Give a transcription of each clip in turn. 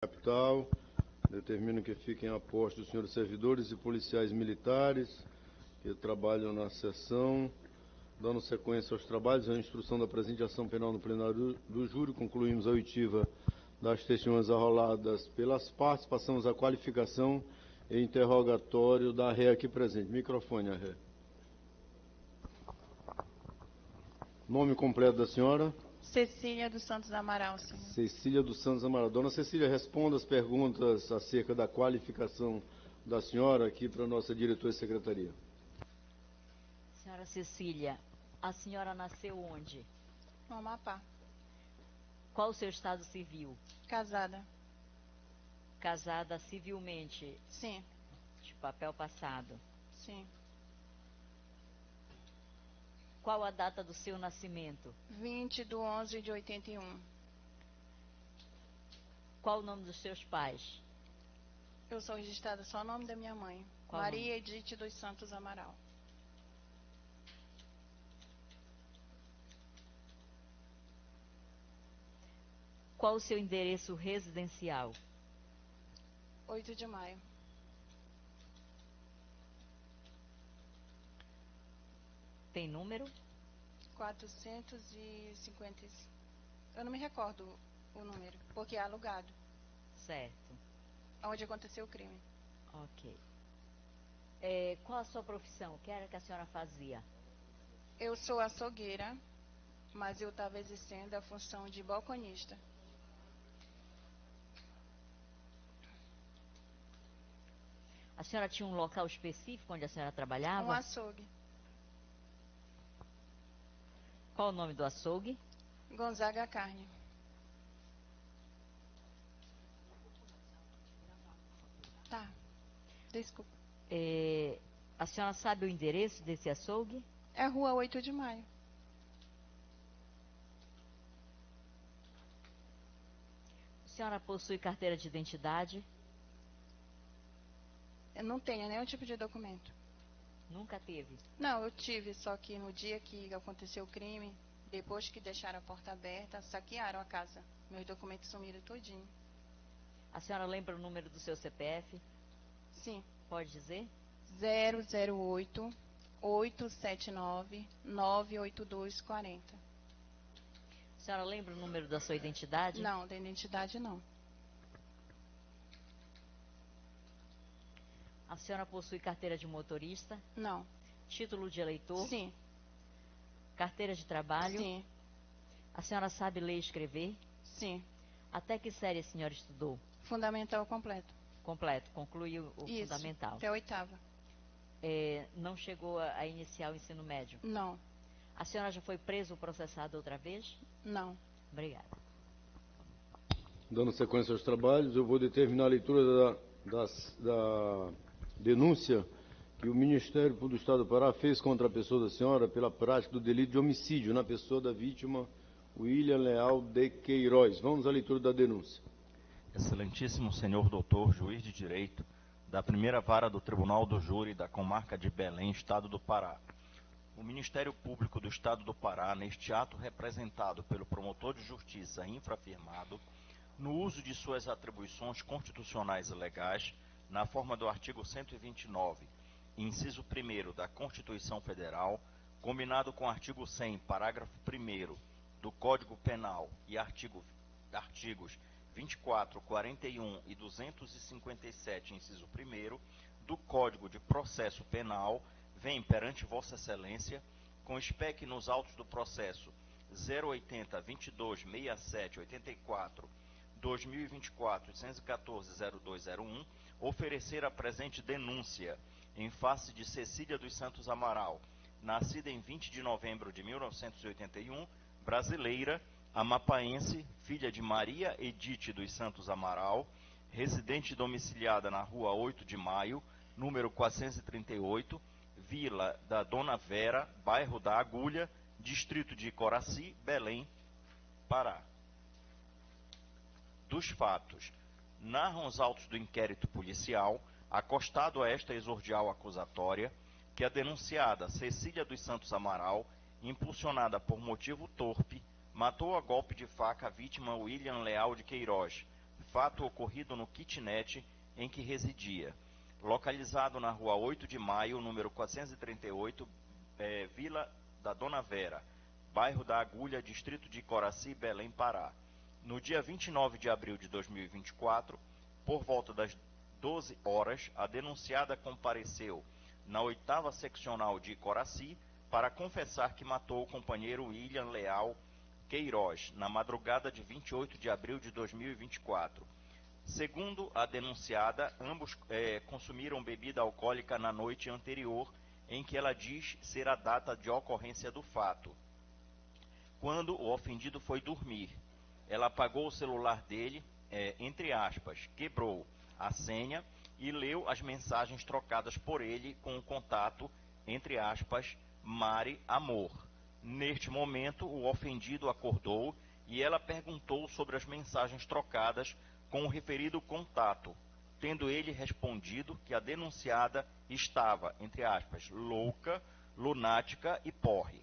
Capital, determino que fiquem a posto os senhores servidores e policiais militares que trabalham na sessão. Dando sequência aos trabalhos, a instrução da presente ação penal no plenário do júri, concluímos a oitiva das testemunhas arroladas pelas partes, passamos à qualificação e interrogatório da ré aqui presente. Microfone, a ré. Nome completo da senhora? Cecília dos Santos Amaral, senhor. Cecília dos Santos Amaral. Dona Cecília, responda as perguntas acerca da qualificação da senhora aqui para a nossa diretora de secretaria. Senhora Cecília, a senhora nasceu onde? No Amapá. Qual o seu estado civil? Casada. Casada civilmente? Sim. De papel passado? Sim. Qual a data do seu nascimento? 20/11/81. Qual o nome dos seus pais? Eu sou registrada só o nome da minha mãe. Qual Maria nome? Edith dos Santos Amaral. Qual o seu endereço residencial? 8 de maio. Tem número? 450. Eu não me recordo o número, porque é alugado. Certo. Onde aconteceu o crime. Ok. Qual a sua profissão? O que era que a senhora fazia? Eu sou açougueira, mas eu estava exercendo a função de balconista. A senhora tinha um local específico onde a senhora trabalhava? Um açougue. Qual o nome do açougue? Gonzaga Carne. Tá. Desculpa. A senhora sabe o endereço desse açougue? É Rua 8 de Maio. A senhora possui carteira de identidade? Eu não tenho nenhum tipo de documento. Nunca teve? Não, eu tive, só que no dia que aconteceu o crime, depois que deixaram a porta aberta, saquearam a casa. Meus documentos sumiram tudinho. A senhora lembra o número do seu CPF? Sim. Pode dizer? 008 879 98240. A senhora lembra o número da sua identidade? Não, da identidade não. A senhora possui carteira de motorista? Não. Título de eleitor? Sim. Carteira de trabalho? Sim. A senhora sabe ler e escrever? Sim. Até que série a senhora estudou? Fundamental completo. Completo, concluiu o Isso, fundamental. até a 8ª. Não chegou a iniciar o ensino médio? Não. A senhora já foi presa ou processada outra vez? Não. Obrigada. Dando sequência aos trabalhos, eu vou determinar a leitura da denúncia que o Ministério Público do Estado do Pará fez contra a pessoa da senhora pela prática do delito de homicídio na pessoa da vítima William Leal de Queiroz. Vamos à leitura da denúncia. Excelentíssimo senhor doutor, juiz de direito da primeira vara do Tribunal do Júri da comarca de Belém, Estado do Pará. O Ministério Público do Estado do Pará, neste ato representado pelo promotor de justiça infrafirmado, no uso de suas atribuições constitucionais e legais, na forma do artigo 129, inciso 1º da Constituição Federal, combinado com o artigo 100, parágrafo 1º do Código Penal e artigos 24, 41 e 257, inciso 1º, do Código de Processo Penal, vem perante Vossa Excelência, com espécie nos autos do processo 080 22 67 84 2024 814 0201, oferecer a presente denúncia em face de Cecília dos Santos Amaral, nascida em 20 de novembro de 1981, brasileira, amapaense, filha de Maria Edith dos Santos Amaral, residente domiciliada na Rua 8 de Maio, número 438, Vila da Dona Vera, bairro da Agulha, distrito de Coraci, Belém, Pará. Dos fatos, narram os autos do inquérito policial, acostado a esta exordial acusatória, que a denunciada Cecília dos Santos Amaral, impulsionada por motivo torpe, matou a golpe de faca a vítima William Leal de Queiroz, fato ocorrido no kitnet em que residia, localizado na rua 8 de Maio, número 438, Vila da Dona Vera, bairro da Agulha, distrito de Coraci, Belém, Pará. No dia 29 de abril de 2024, por volta das 12 horas, a denunciada compareceu na 8ª seccional de Coraci para confessar que matou o companheiro William Leal Queiroz na madrugada de 28 de abril de 2024. Segundo a denunciada, ambos consumiram bebida alcoólica na noite anterior, em que ela diz ser a data de ocorrência do fato, quando o ofendido foi dormir. Ela apagou o celular dele, entre aspas, quebrou a senha e leu as mensagens trocadas por ele com o contato, entre aspas, Mari Amor. Neste momento, o ofendido acordou e ela perguntou sobre as mensagens trocadas com o referido contato, tendo ele respondido que a denunciada estava, entre aspas, louca, lunática e porre.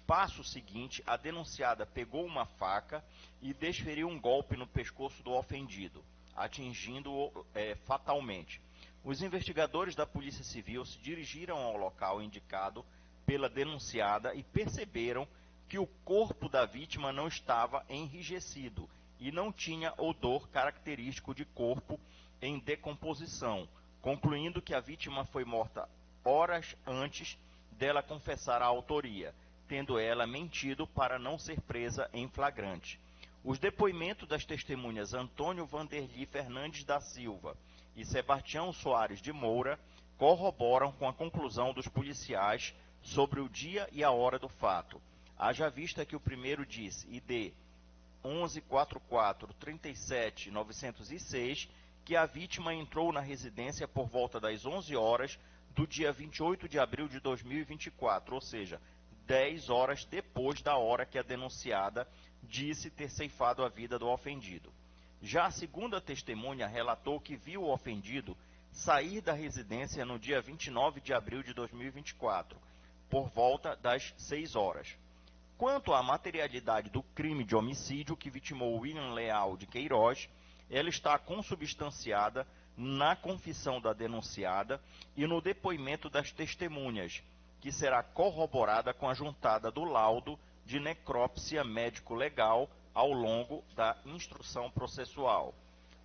Passo seguinte, a denunciada pegou uma faca e desferiu um golpe no pescoço do ofendido, atingindo-o fatalmente. Os investigadores da Polícia Civil se dirigiram ao local indicado pela denunciada e perceberam que o corpo da vítima não estava enrijecido e não tinha odor característico de corpo em decomposição, concluindo que a vítima foi morta horas antes dela confessar a autoria, tendo ela mentido para não ser presa em flagrante. Os depoimentos das testemunhas Antônio Vanderli Fernandes da Silva e Sebastião Soares de Moura corroboram com a conclusão dos policiais sobre o dia e a hora do fato. Haja vista que o primeiro disse, ID 1144-37-906, que a vítima entrou na residência por volta das 11 horas do dia 28 de abril de 2024, ou seja, 10 horas depois da hora que a denunciada disse ter ceifado a vida do ofendido. Já a segunda testemunha relatou que viu o ofendido sair da residência no dia 29 de abril de 2024, por volta das 6 horas. Quanto à materialidade do crime de homicídio que vitimou William Leal de Queiroz, ela está consubstanciada na confissão da denunciada e no depoimento das testemunhas, que será corroborada com a juntada do laudo de necrópsia médico-legal ao longo da instrução processual.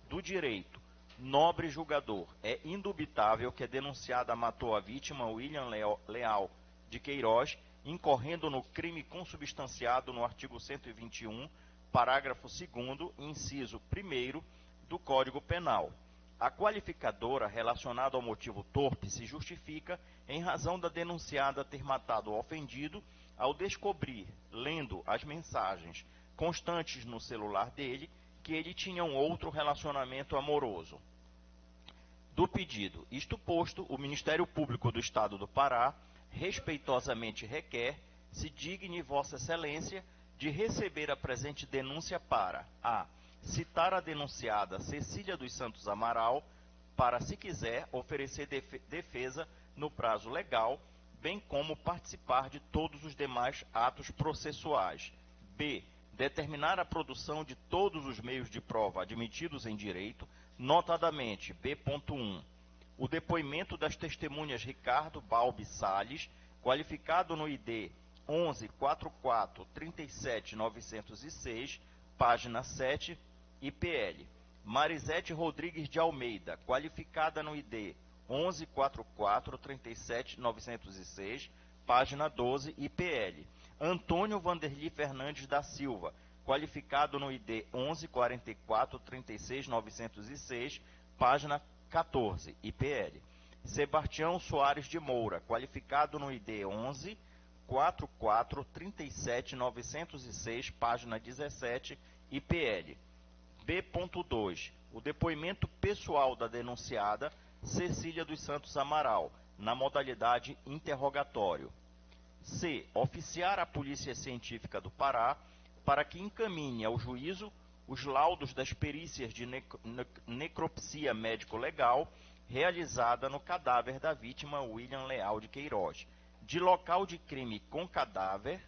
Do direito, nobre julgador, é indubitável que a denunciada matou a vítima William Leal de Queiroz, incorrendo no crime consubstanciado no artigo 121, parágrafo 2º, inciso 1º do Código Penal. A qualificadora relacionada ao motivo torpe se justifica em razão da denunciada ter matado o ofendido ao descobrir, lendo as mensagens constantes no celular dele, que ele tinha um outro relacionamento amoroso. Do pedido, isto posto, o Ministério Público do Estado do Pará respeitosamente requer, se digne Vossa Excelência de receber a presente denúncia para a. Citar a denunciada Cecília dos Santos Amaral para, se quiser, oferecer defesa no prazo legal, bem como participar de todos os demais atos processuais. B. Determinar a produção de todos os meios de prova admitidos em direito, notadamente B.1. O depoimento das testemunhas Ricardo Balbi Salles, qualificado no ID 1144-37-906, página 7, IPL. Marisete Rodrigues de Almeida, qualificada no ID 1144-37-906, página 12, IPL. Antônio Vanderli Fernandes da Silva, qualificado no ID 1144-36-906, página 14, IPL. Sebastião Soares de Moura, qualificado no ID 1144-37-906, página 17, IPL. B.2. O depoimento pessoal da denunciada Cecília dos Santos Amaral, na modalidade interrogatório. C. Oficiar a Polícia Científica do Pará para que encaminhe ao juízo os laudos das perícias de necropsia médico-legal realizada no cadáver da vítima William Leal de Queiroz, de local de crime com cadáver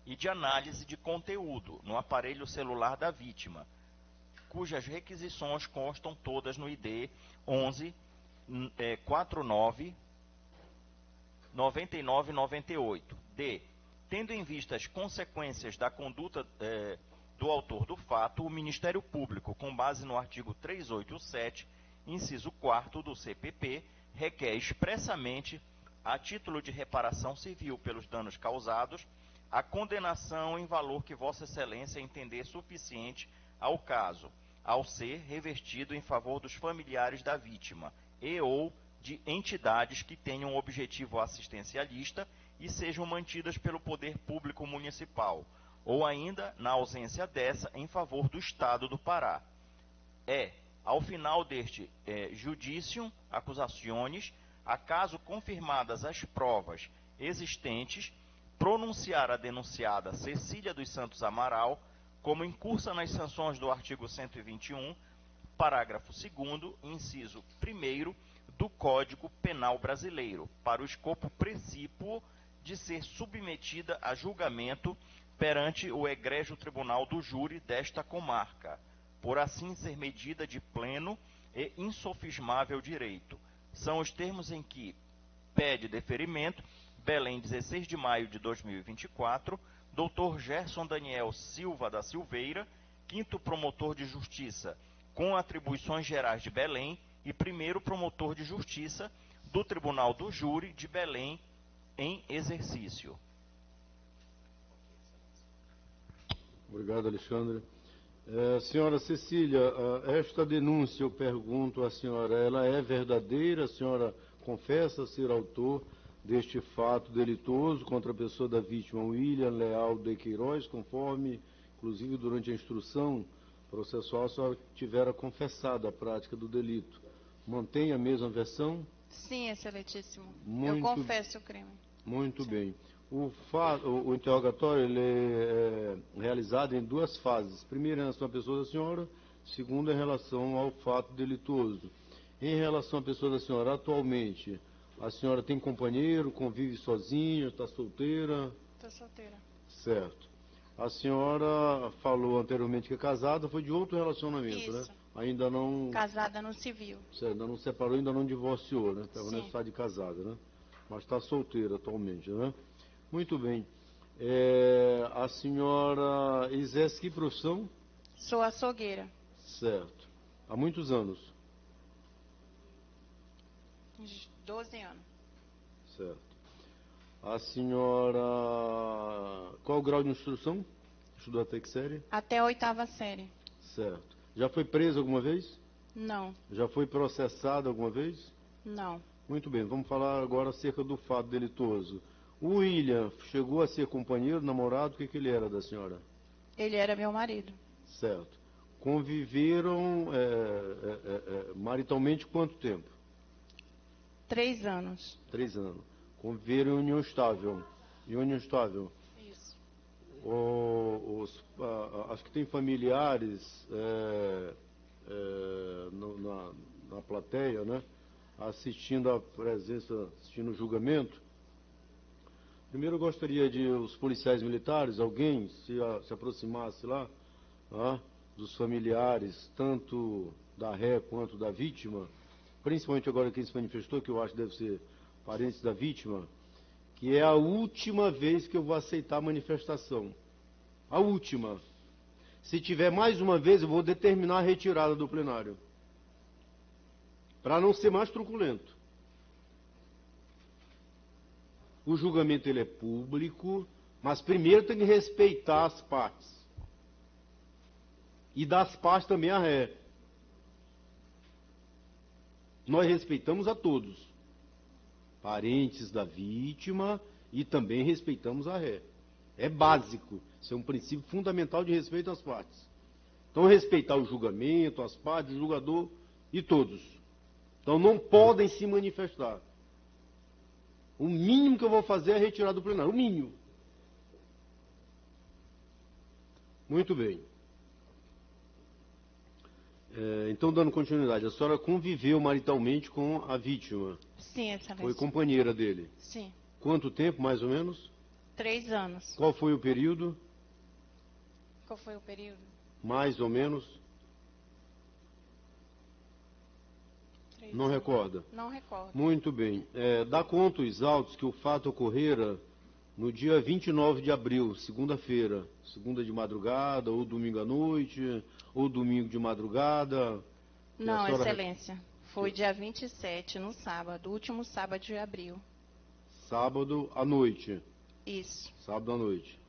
e de análise de conteúdo no aparelho celular da vítima, cujas requisições constam todas no ID 11 49 9998. D. Tendo em vista as consequências da conduta do autor do fato, o Ministério Público, com base no artigo 387, inciso 4º do CPP, requer expressamente, a título de reparação civil pelos danos causados, a condenação em valor que Vossa Excelência entender suficiente ao caso, ao ser revertido em favor dos familiares da vítima e ou de entidades que tenham objetivo assistencialista e sejam mantidas pelo Poder Público Municipal, ou ainda, na ausência dessa, em favor do Estado do Pará. Ao final deste judicium accusationis, acaso confirmadas as provas existentes, pronunciar a denunciada Cecília dos Santos Amaral como incursa nas sanções do artigo 121, parágrafo 2º, inciso 1º do Código Penal Brasileiro, para o escopo precípuo de ser submetida a julgamento perante o egrégio tribunal do júri desta comarca, por assim ser medida de pleno e insofismável direito. São os termos em que pede deferimento, Belém, 16 de maio de 2024, Dr. Gerson Daniel Silva da Silveira, 5º Promotor de Justiça, com atribuições gerais de Belém, e 1º Promotor de Justiça do Tribunal do Júri de Belém, em exercício. Obrigado, Alexandre. Senhora Cecília, esta denúncia, eu pergunto à senhora, ela é verdadeira? A senhora confessa ser autor deste fato delitoso contra a pessoa da vítima, William Leal de Queiroz, conforme, inclusive, durante a instrução processual, a senhora tivera confessado a prática do delito. Mantém a mesma versão? Sim, excelentíssimo. Muito, eu confesso o crime. Muito Sim. bem. O interrogatório ele é realizado em duas fases. Primeiro, em relação à pessoa da senhora. Segundo, em relação ao fato delituoso. Em relação à pessoa da senhora, atualmente, a senhora tem companheiro, convive sozinha, está solteira? Estou solteira. Certo. A senhora falou anteriormente que é casada, foi de outro relacionamento, Isso. né? Ainda não... Casada no civil. Certo, ainda não separou, ainda não divorciou, né? Estava Sim. nesse estado de casada, né? Mas está solteira atualmente, né? Muito bem. A senhora exerce que profissão? Sou açougueira. Certo. Há muitos anos? Uns 12 anos. Certo. A senhora... Qual o grau de instrução? Estudou até que série? Até a 8ª série. Certo. Já foi presa alguma vez? Não. Já foi processada alguma vez? Não. Muito bem, vamos falar agora acerca do fato delituoso. O William chegou a ser companheiro, namorado, o que ele era da senhora? Ele era meu marido. Certo. Conviveram maritalmente quanto tempo? 3 anos. 3 anos. Conviveram em união estável. Em união estável. Isso. Acho que tem familiares na plateia, né? Assistindo a presença, assistindo o julgamento. Primeiro eu gostaria de os policiais militares, alguém se aproximasse lá, dos familiares, tanto da ré quanto da vítima, principalmente agora quem se manifestou, que eu acho que deve ser parentes da vítima, que é a última vez que eu vou aceitar a manifestação. A última. Se tiver mais uma vez, eu vou determinar a retirada do plenário. Para não ser mais truculento. O julgamento ele é público, mas primeiro tem que respeitar as partes. E das partes também a ré. Nós respeitamos a todos. Parentes da vítima e também respeitamos a ré. É básico. Isso é um princípio fundamental de respeito às partes. Então respeitar o julgamento, as partes, o julgador e todos. Então não podem se manifestar. O mínimo que eu vou fazer é retirar do plenário. O mínimo. Muito bem. Então, dando continuidade, a senhora conviveu maritalmente com a vítima? Sim, excelência. Foi companheira dele? Sim. Quanto tempo, mais ou menos? 3 anos. Qual foi o período? Qual foi o período? Mais ou menos? 3 Não anos. recorda? Não recordo. Muito bem. Dá conta os autos que o fato ocorrera no dia 29 de abril, segunda-feira. Segunda de madrugada, ou domingo à noite, ou domingo de madrugada. Que a Não, senhora- Excelência. Foi dia 27, no sábado, último sábado de abril. Sábado à noite. Isso. Sábado à noite.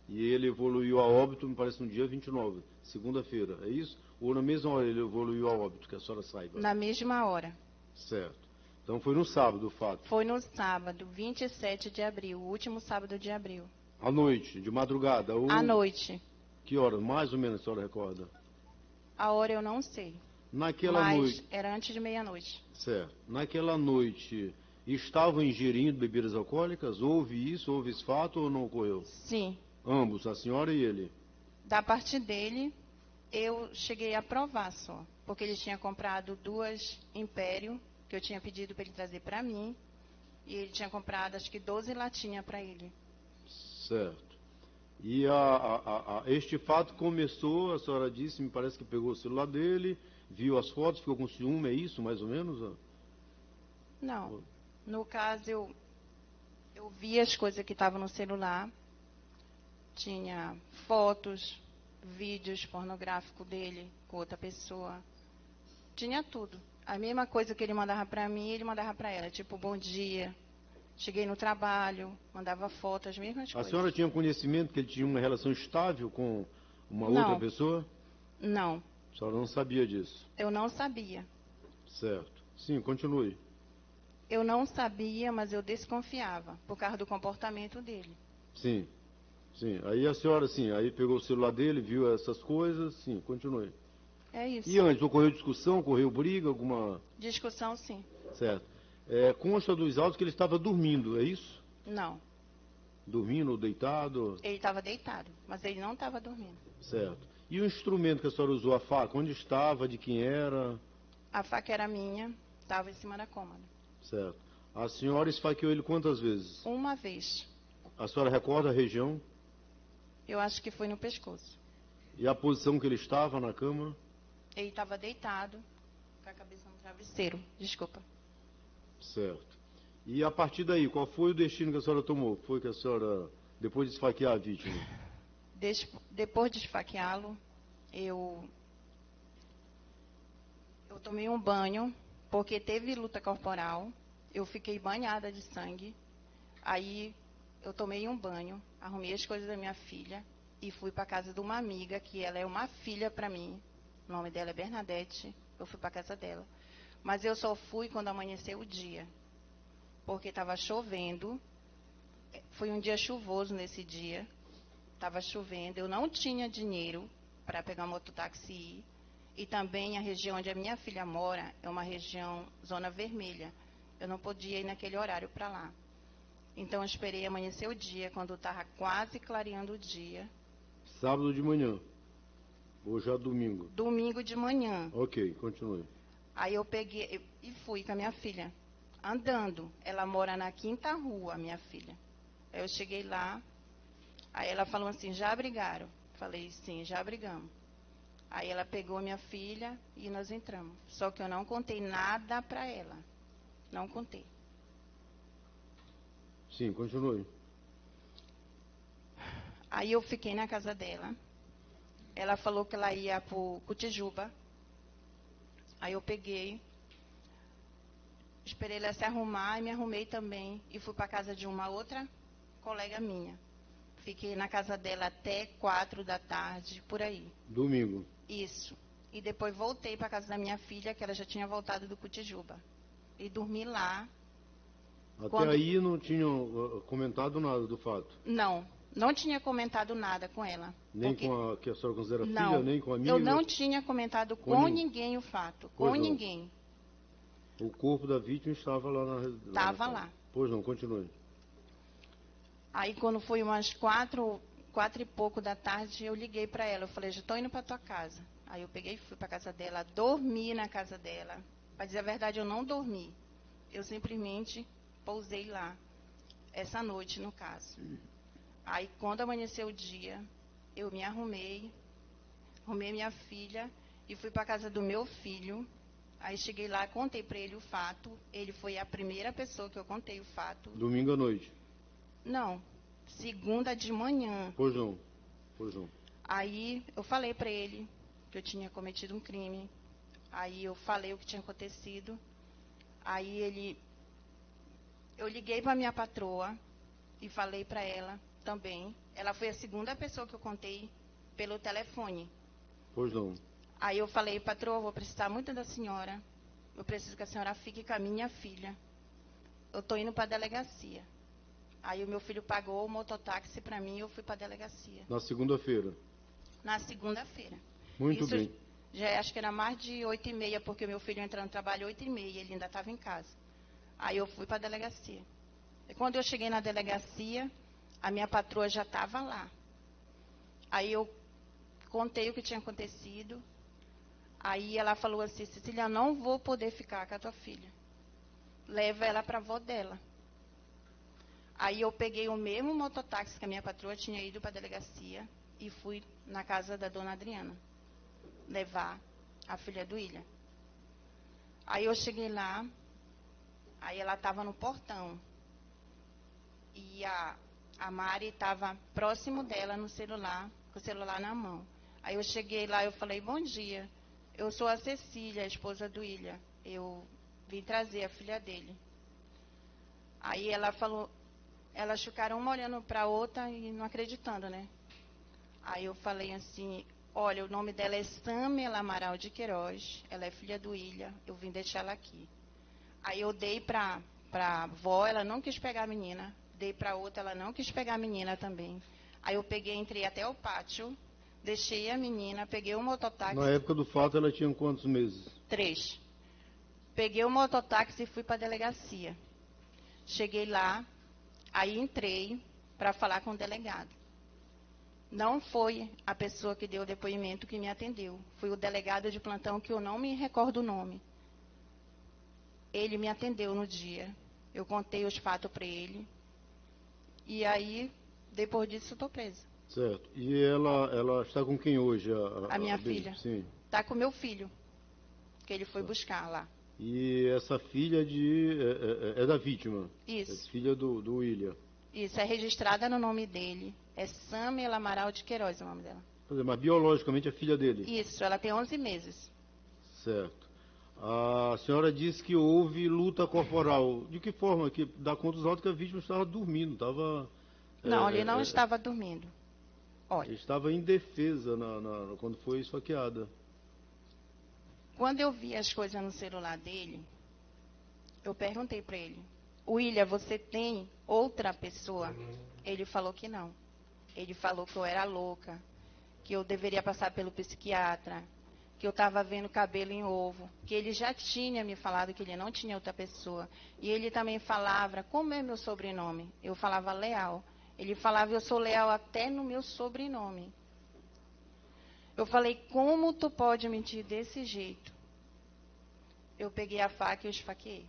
E ele evoluiu a óbito, me parece, no dia 29, segunda-feira. É isso? Ou na mesma hora ele evoluiu a óbito, que a senhora saiba? Na mesma hora. Certo. Então foi no sábado o fato. Foi no sábado, 27 de abril, o último sábado de abril. À noite, de madrugada. Ou... À noite. Que hora? Mais ou menos a senhora recorda? A hora eu não sei. Naquela Mas noite. era antes de meia-noite. Certo. Naquela noite, estavam ingerindo bebidas alcoólicas? Houve isso? Houve esse fato ou não ocorreu? Sim. Ambos, a senhora e ele. Da parte dele, eu cheguei a provar só. Porque ele tinha comprado 2 Império, que eu tinha pedido para ele trazer para mim. E ele tinha comprado, acho que 12 latinhas para ele. Certo. E este fato começou, a senhora disse, me parece que pegou o celular dele, viu as fotos, ficou com ciúme, é isso, mais ou menos? Não. No caso, eu vi as coisas que estavam no celular. Tinha fotos, vídeos pornográficos dele com outra pessoa. Tinha tudo. A mesma coisa que ele mandava para mim, ele mandava para ela. Tipo, bom dia. Cheguei no trabalho, mandava foto, as mesmas A coisas. senhora tinha conhecimento que ele tinha uma relação estável com uma Não. outra pessoa? Não, A senhora não sabia disso. eu não sabia. Certo. Sim, continue. Eu não sabia, mas eu desconfiava, por causa do comportamento dele. Sim. Sim. Aí a senhora, sim, aí pegou o celular dele, viu essas coisas, sim, continue. É isso. E antes, ocorreu discussão, ocorreu briga, alguma... Discussão, sim. Certo. Consta dos autos que ele estava dormindo, é isso? Não. Dormindo ou deitado? Ele estava deitado, mas ele não estava dormindo. Certo. E o instrumento que a senhora usou, a faca, onde estava, de quem era? A faca era minha, estava em cima da cômoda. Certo. A senhora esfaqueou ele quantas vezes? Uma vez. A senhora recorda a região? Eu acho que foi no pescoço. E a posição que ele estava na cama? Ele estava deitado, com a cabeça no travesseiro. Desculpa. Certo. E a partir daí, qual foi o destino que a senhora tomou? Foi que a senhora, depois de esfaquear a vítima? Depois de esfaqueá-lo, eu tomei um banho, porque teve luta corporal. Eu fiquei banhada de sangue. Aí eu tomei um banho, arrumei as coisas da minha filha e fui para casa de uma amiga, que ela é uma filha para mim. O nome dela é Bernadette. Eu fui para casa dela. Mas eu só fui quando amanheceu o dia, porque estava chovendo. Foi um dia chuvoso nesse dia. Estava chovendo. Eu não tinha dinheiro para pegar um mototáxi e ir. E também a região onde a minha filha mora é uma região zona vermelha. Eu não podia ir naquele horário para lá. Então eu esperei amanhecer o dia, quando estava quase clareando o dia. Sábado de manhã. Ou já domingo? Domingo de manhã. Ok, continue. Aí eu peguei e fui com a minha filha, andando. Ela mora na 5ª rua, minha filha. Aí eu cheguei lá, aí ela falou assim, já brigaram? Falei, sim, já brigamos. Aí ela pegou minha filha e nós entramos. Só que eu não contei nada para ela. Não contei. Sim, continue. Aí eu fiquei na casa dela. Ela falou que ela ia para o Cotijuba. Aí eu peguei, esperei ela se arrumar e me arrumei também. E fui para a casa de uma outra colega minha. Fiquei na casa dela até 4 da tarde, por aí. Domingo. Isso. E depois voltei para a casa da minha filha, que ela já tinha voltado do Cotijuba. E dormi lá. Até aí não tinham comentado nada do fato? Não tinha comentado nada com ela. Nem com a que a senhora considera não, filha, nem com a amiga? Eu não tinha comentado com ninguém o fato. Com ninguém. O corpo da vítima estava lá na... Estava lá. Pois não, continue. Aí quando foi umas 4 e pouco da tarde, eu liguei para ela. Eu falei, já estou indo para tua casa. Aí eu peguei e fui para casa dela, dormi na casa dela. Para dizer a verdade, eu não dormi. Eu simplesmente pousei lá, essa noite no caso. Aí, quando amanheceu o dia, eu me arrumei minha filha e fui para casa do meu filho. Aí cheguei lá, contei para ele o fato. Ele foi a primeira pessoa que eu contei o fato. Domingo à noite? Não, segunda de manhã. Pois não, pois não. Aí eu falei para ele que eu tinha cometido um crime. Aí eu falei o que tinha acontecido. Aí eu liguei para minha patroa e falei para ela também. Ela foi a segunda pessoa que eu contei pelo telefone. Pois não. Aí eu falei, patroa, vou precisar muito da senhora. Eu preciso que a senhora fique com a minha filha. Eu estou indo para a delegacia. Aí o meu filho pagou o mototáxi para mim e eu fui para a delegacia. Na segunda-feira? Na segunda-feira. Muito Isso bem. já acho que era mais de 8h30, porque meu filho entrou no trabalho 8h30, ele ainda estava em casa. Aí eu fui para a delegacia. E quando eu cheguei na delegacia, a minha patroa já estava lá. Aí eu contei o que tinha acontecido. Aí ela falou assim, Cecília, não vou poder ficar com a tua filha. Leva ela para a avó dela. Aí eu peguei o mesmo mototáxi que a minha patroa tinha ido para a delegacia e fui na casa da dona Adriana levar a filha do William. Aí eu cheguei lá, aí ela estava no portão. E a Mari estava próximo dela no celular, com o celular na mão. Aí eu cheguei lá e eu falei, bom dia, eu sou a Cecília, a esposa do William. Eu vim trazer a filha dele. Aí ela falou, elas ficaram uma olhando para a outra e não acreditando, né? Aí eu falei assim, olha, o nome dela é Samela Amaral de Queiroz, ela é filha do William, eu vim deixar ela aqui. Aí eu dei para a avó, ela não quis pegar a menina, dei para outra, ela não quis pegar a menina também. Aí eu peguei, entrei até o pátio, deixei a menina, peguei o mototáxi. Na época do fato, ela tinha quantos meses? 3. Peguei o mototáxi e fui para a delegacia. Cheguei lá, aí entrei para falar com o delegado. Não foi a pessoa que deu o depoimento que me atendeu. Foi o delegado de plantão, que eu não me recordo o nome. Ele me atendeu no dia. Eu contei os fatos para ele. E aí, depois disso, estou presa. Certo. E ela está com quem hoje? A minha Bia? filha. Sim. Está com meu filho, que ele foi buscar lá. E essa filha é da vítima? Isso. É filha do William? Isso, é registrada no nome dele. É Samela Amaral de Queiroz o nome dela. Quer dizer, mas biologicamente é filha dele? Isso, ela tem 11 meses. Certo. A senhora disse que houve luta corporal. De que forma? Que dá conta dos autos que a vítima estava dormindo, estava... Não, ele não estava dormindo. Olha, Estava indefesa quando foi esfaqueada. quando eu vi as coisas no celular dele, eu perguntei para ele, William, você tem outra pessoa? Ele falou que não. Ele falou que eu era louca, que eu deveria passar pelo psiquiatra, que eu estava vendo cabelo em ovo, que ele já tinha me falado que ele não tinha outra pessoa. E ele também falava, como é meu sobrenome? Eu falava Leal. Ele falava, eu sou leal até no meu sobrenome. Eu falei, como tu pode mentir desse jeito? Eu peguei a faca e o esfaqueei.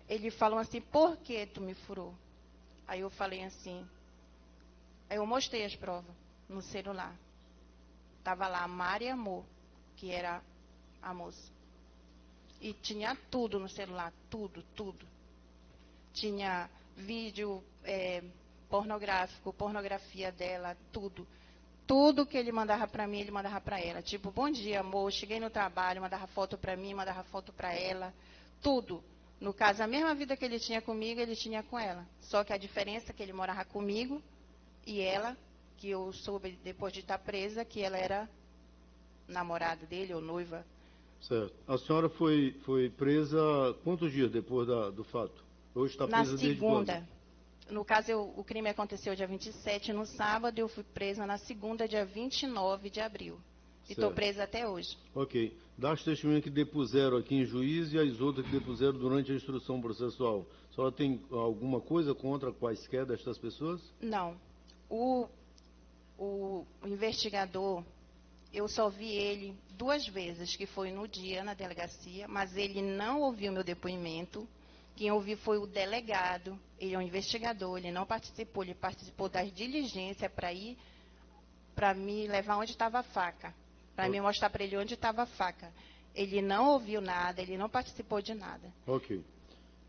Ele falou assim, por que tu me furou? Aí eu falei assim, aí eu mostrei as provas no celular. Estava lá Mari Amor, que era a moça. E tinha tudo no celular, tudo, tudo. Tinha vídeo pornográfico, pornografia dela, tudo. Tudo que ele mandava para mim, ele mandava para ela. Tipo, bom dia, amor, cheguei no trabalho, mandava foto para mim, mandava foto para ela. Tudo. No caso, a mesma vida que ele tinha comigo, ele tinha com ela. Só que a diferença é que ele morava comigo e ela, que eu soube depois de estar presa, que ela era namorada dele ou noiva. Certo. A senhora foi presa quantos dias depois do fato? Hoje está presa Na desde quando? segunda. No caso, o crime aconteceu dia 27, no sábado eu fui presa na segunda, dia 29 de abril. E estou Certo. presa até hoje. Ok. Das testemunhas que depuseram aqui em juízo e as outras que depuseram durante a instrução processual, a senhora tem alguma coisa contra quaisquer destas pessoas? Não. O investigador, eu só vi ele 2 vezes, que foi no dia na delegacia, mas ele não ouviu meu depoimento. Quem ouvi foi o delegado, ele é um investigador, ele não participou, ele participou das diligências para ir, para me levar onde estava a faca, para me mostrar para ele onde estava a faca. Ele não ouviu nada, ele não participou de nada. Ok.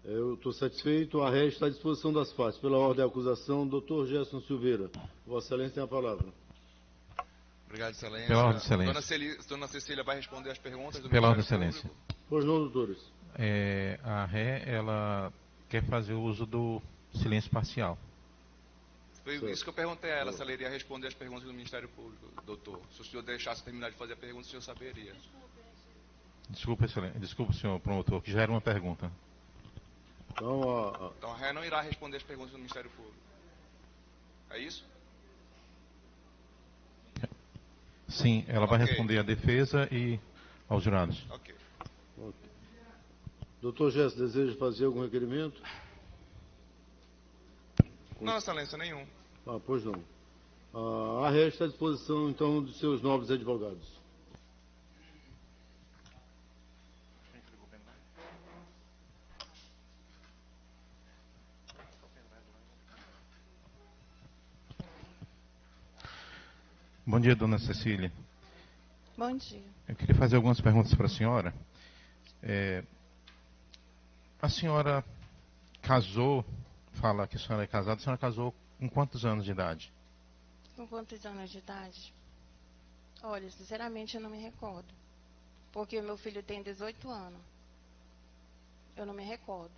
Eu estou satisfeito. A ré está à disposição das partes. Pela ordem da acusação, doutor Gerson Silveira. Vossa Excelência tem a palavra. Obrigado, Excelência. Pela ordem, Excelência. Dona Cecília vai responder as perguntas do Pela ordem, Ministério Excelência. Público. Pois não, doutores. A ré, ela quer fazer o uso do silêncio parcial. Foi Certo. isso que eu perguntei a ela, se ela iria responder as perguntas do Ministério Público, doutor. Se o senhor deixasse terminar de fazer a pergunta, o senhor saberia. Desculpa, Excelência. Desculpa, senhor promotor, que já era uma pergunta. Então, Então a ré não irá responder as perguntas do Ministério Público. É isso? Sim, ela vai Ok. responder à defesa e aos jurados. Ok. ok. Doutor Gerson, deseja fazer algum requerimento? Não, Excelência, nenhum. Ah, pois não. A ré está à disposição, então, dos seus nobres advogados. Bom dia, dona Cecília. Bom dia. Eu queria fazer algumas perguntas para a senhora. A senhora casou, fala que a senhora é casada, a senhora casou com quantos anos de idade? Com quantos anos de idade? Olha, sinceramente eu não me recordo. Porque o meu filho tem 18 anos. Eu não me recordo.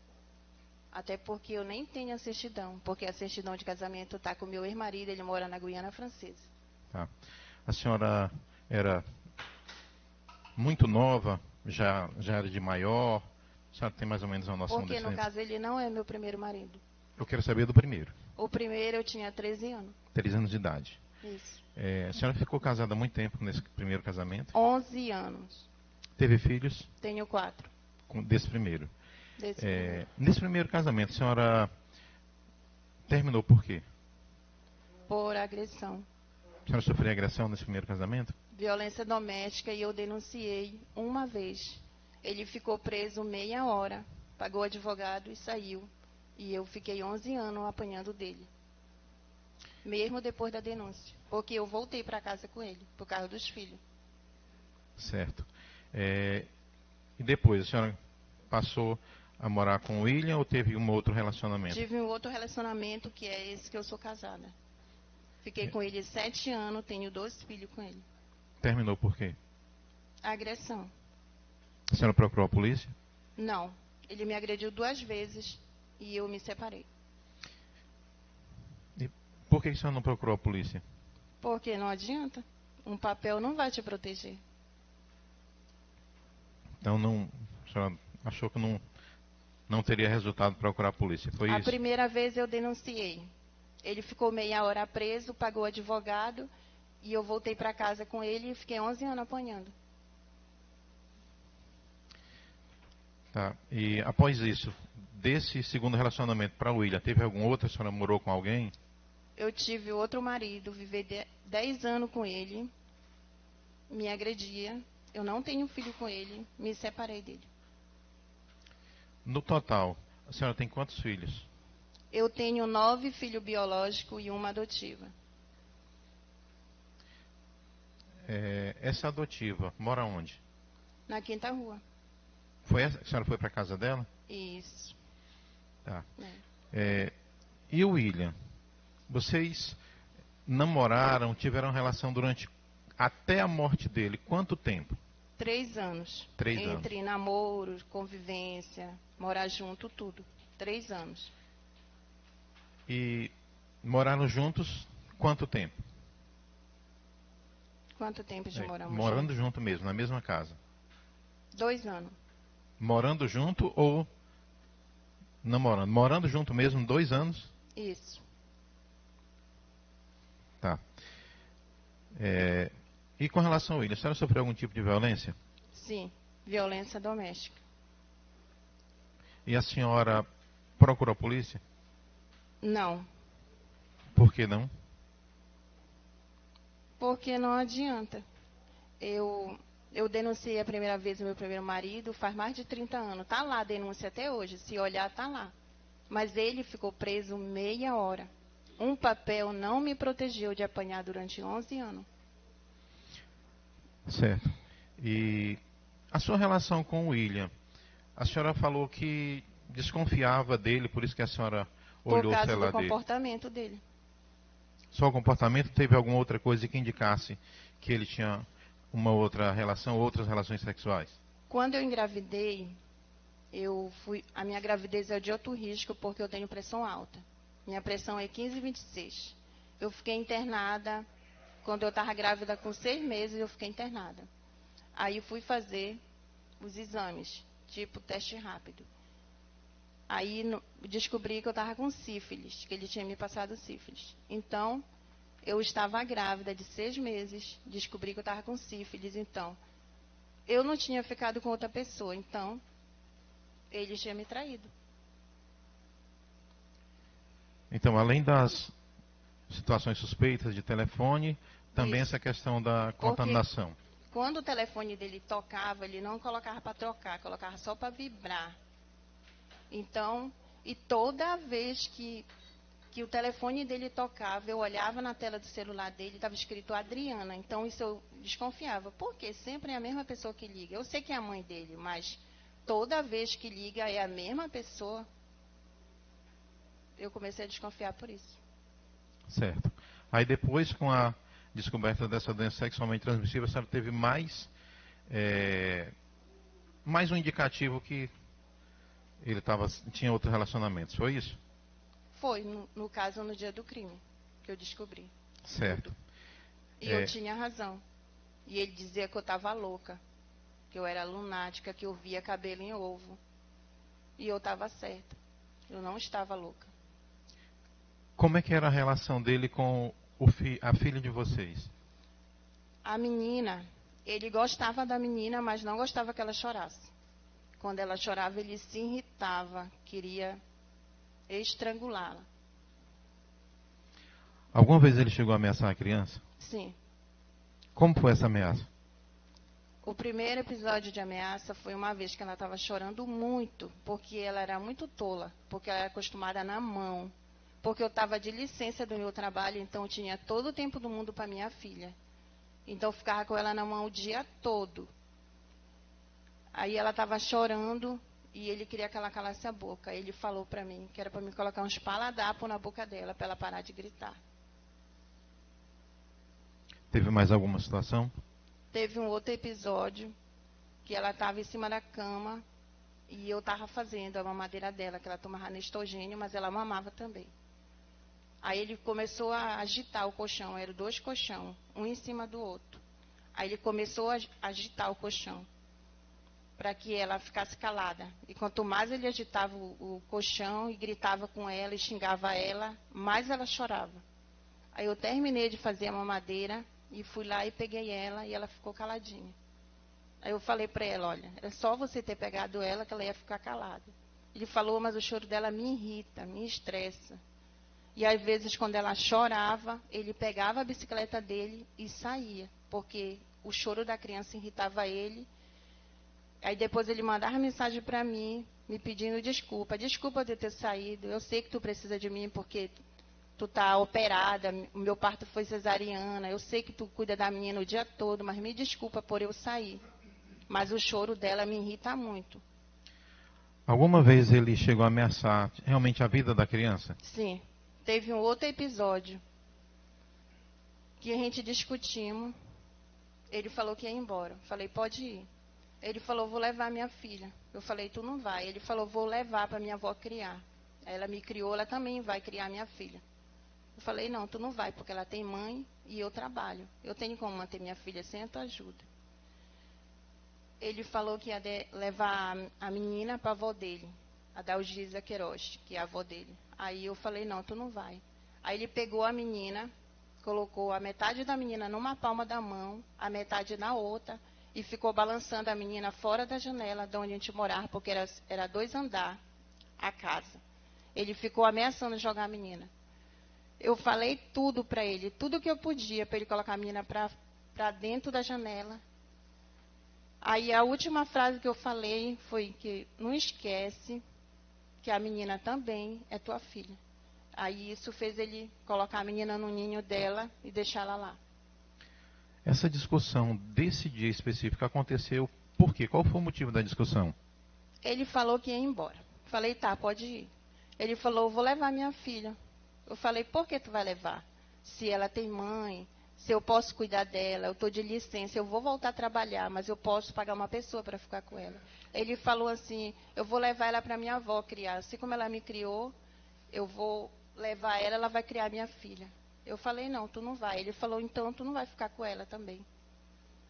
Até porque eu nem tenho a certidão. Porque a certidão de casamento está com o meu ex-marido, ele mora na Guiana Francesa. Tá. A senhora era muito nova, já era de maior? A senhora tem mais ou menos uma noção Porque desse? no caso ele não é meu primeiro marido. Eu quero saber do primeiro. O primeiro eu tinha 13 anos. 3 anos de idade. Isso. A senhora ficou casada há muito tempo nesse primeiro casamento? 11 anos. Teve filhos Tenho 4. desse primeiro? Desse primeiro. Nesse primeiro casamento, a senhora terminou por quê? Por agressão. A senhora sofreu agressão nesse primeiro casamento? Violência doméstica e eu denunciei uma vez. Ele ficou preso meia hora, pagou advogado e saiu. E eu fiquei 11 anos apanhando dele. Mesmo depois da denúncia. Porque eu voltei para casa com ele, por causa dos filhos. Certo. E depois, a senhora passou a morar com o William ou teve um outro relacionamento? Tive um outro relacionamento que é esse que eu sou casada. Fiquei com ele 7 anos, tenho 2 filhos com ele. Terminou por quê? Agressão. A senhora procurou a polícia? Não. Ele me agrediu 2 vezes e eu me separei. E por que a senhora não procurou a polícia? Porque não adianta. Um papel não vai te proteger. Então a senhora achou que não teria resultado procurar a polícia, foi A isso? primeira vez eu denunciei. Ele ficou meia hora preso, pagou advogado e eu voltei para casa com ele e fiquei 11 anos apanhando. Tá. E após isso, desse segundo relacionamento para o William, teve algum outro? A senhora morou com alguém? Eu tive outro marido, vivi 10 anos com ele, me agredia. Eu não tenho filho com ele, me separei dele. No total, a senhora tem quantos filhos? Eu tenho 9 filhos biológicos e uma adotiva. Essa adotiva mora onde? Na Quinta Rua. A senhora foi para a casa dela? Isso. Tá. É. E o William? Vocês namoraram, tiveram relação durante até a morte dele? Quanto tempo? 3 anos. 3 anos. Entre namoro, convivência, morar junto, tudo. 3 anos. E moraram juntos quanto tempo? Quanto tempo de moramos Morando junto mesmo, na mesma casa. 2 anos. Morando junto ou namorando? Morando junto mesmo 2 anos? Isso. Tá. E com relação ao William, a senhora sofreu algum tipo de violência? Sim. Violência doméstica. E a senhora procurou a polícia? Não. Por que não? Porque não adianta. Eu denunciei a primeira vez o meu primeiro marido faz mais de 30 anos. Tá lá a denúncia até hoje. Se olhar, tá lá. Mas ele ficou preso meia hora. Um papel não me protegeu de apanhar durante 11 anos. Certo. E a sua relação com o William? A senhora falou que desconfiava dele, por isso que a senhora olhou Por o causa celular do dele. comportamento dele. Só o comportamento? Teve alguma outra coisa que indicasse que ele tinha uma outra relação, outras relações sexuais? Quando eu engravidei, a minha gravidez é de alto risco porque eu tenho pressão alta. Minha pressão é 15,26. Eu fiquei internada, quando eu estava grávida com 6 meses, eu fiquei internada. Aí fui fazer os exames, tipo teste rápido. Aí descobri que eu estava com sífilis, que ele tinha me passado sífilis. Então, eu estava grávida de 6 meses, descobri que eu estava com sífilis. Então, eu não tinha ficado com outra pessoa, então, ele tinha me traído. Então, além das situações suspeitas de telefone, também Isso. essa questão da contaminação. Quando o telefone dele tocava, ele não colocava para trocar, colocava só para vibrar. Então, e toda vez que o telefone dele tocava, eu olhava na tela do celular dele, estava escrito Adriana. Então, isso eu desconfiava. Porque sempre é a mesma pessoa que liga. Eu sei que é a mãe dele, mas toda vez que liga é a mesma pessoa. Eu comecei a desconfiar por isso. Certo. Aí depois, com a descoberta dessa doença sexualmente transmissível, a senhora teve mais um indicativo que ele tinha outros relacionamentos, foi isso? Foi, no caso, no dia do crime, que eu descobri. Certo. E eu tinha razão. E ele dizia que eu estava louca, que eu era lunática, que eu via cabelo em ovo. E eu estava certa. Eu não estava louca. Como é que era a relação dele com a filha de vocês? A menina, ele gostava da menina, mas não gostava que ela chorasse. Quando ela chorava, ele se irritava, queria estrangulá-la. Alguma vez ele chegou a ameaçar a criança? Sim. Como foi essa ameaça? O primeiro episódio de ameaça foi uma vez que ela estava chorando muito, porque ela era muito tola, porque ela era acostumada na mão. Porque eu estava de licença do meu trabalho, então eu tinha todo o tempo do mundo para minha filha. Então eu ficava com ela na mão o dia todo. Aí ela estava chorando e ele queria que ela calasse a boca. Ele falou para mim que era para me colocar uns paladapos na boca dela, para ela parar de gritar. Teve mais alguma situação? Teve um outro episódio que ela estava em cima da cama e eu estava fazendo a mamadeira dela, que ela tomava Nestogênio, mas ela mamava também. Aí ele começou a agitar o colchão, eram 2 colchão, um em cima do outro. Aí ele começou a agitar o colchão, para que ela ficasse calada. E quanto mais ele agitava o colchão e gritava com ela e xingava ela, mais ela chorava. Aí eu terminei de fazer a mamadeira e fui lá e peguei ela e ela ficou caladinha. Aí eu falei para ela, olha, era só você ter pegado ela que ela ia ficar calada. Ele falou, mas o choro dela me irrita, me estressa. E às vezes, quando ela chorava, ele pegava a bicicleta dele e saía, porque o choro da criança irritava ele. Aí depois ele mandava mensagem para mim, me pedindo desculpa. Desculpa de eu ter saído, eu sei que tu precisa de mim porque tu tá operada, o meu parto foi cesariana, eu sei que tu cuida da menina o dia todo, mas me desculpa por eu sair. Mas o choro dela me irrita muito. Alguma vez ele chegou a ameaçar realmente a vida da criança? Sim. Teve um outro episódio que a gente discutimos. Ele falou que ia embora. Falei, pode ir. Ele falou, vou levar minha filha. Eu falei, tu não vai. Ele falou, vou levar para minha avó criar. Ela me criou, ela também vai criar minha filha. Eu falei, não, tu não vai, porque ela tem mãe e eu trabalho. Eu tenho como manter minha filha sem a tua ajuda. Ele falou que ia levar a menina para a avó dele, a Dalgisa Queiroz, que é a avó dele. Aí eu falei, não, tu não vai. Aí ele pegou a menina, colocou a metade da menina numa palma da mão, a metade na outra, e ficou balançando a menina fora da janela de onde a gente morava, porque era 2 andares a casa. Ele ficou ameaçando jogar a menina. Eu falei tudo para ele, tudo que eu podia para ele colocar a menina para dentro da janela. Aí a última frase que eu falei foi que não esquece que a menina também é tua filha. Aí isso fez ele colocar a menina no ninho dela e deixar ela lá. Essa discussão desse dia específico aconteceu por quê? Qual foi o motivo da discussão? Ele falou que ia embora. Falei, tá, pode ir. Ele falou, vou levar minha filha. Eu falei, por que tu vai levar? Se ela tem mãe, se eu posso cuidar dela, eu estou de licença, eu vou voltar a trabalhar, mas eu posso pagar uma pessoa para ficar com ela. Ele falou assim, eu vou levar ela para minha avó criar. Assim como ela me criou, eu vou levar ela, ela vai criar minha filha. Eu falei, não, tu não vai. Ele falou, então tu não vai ficar com ela também.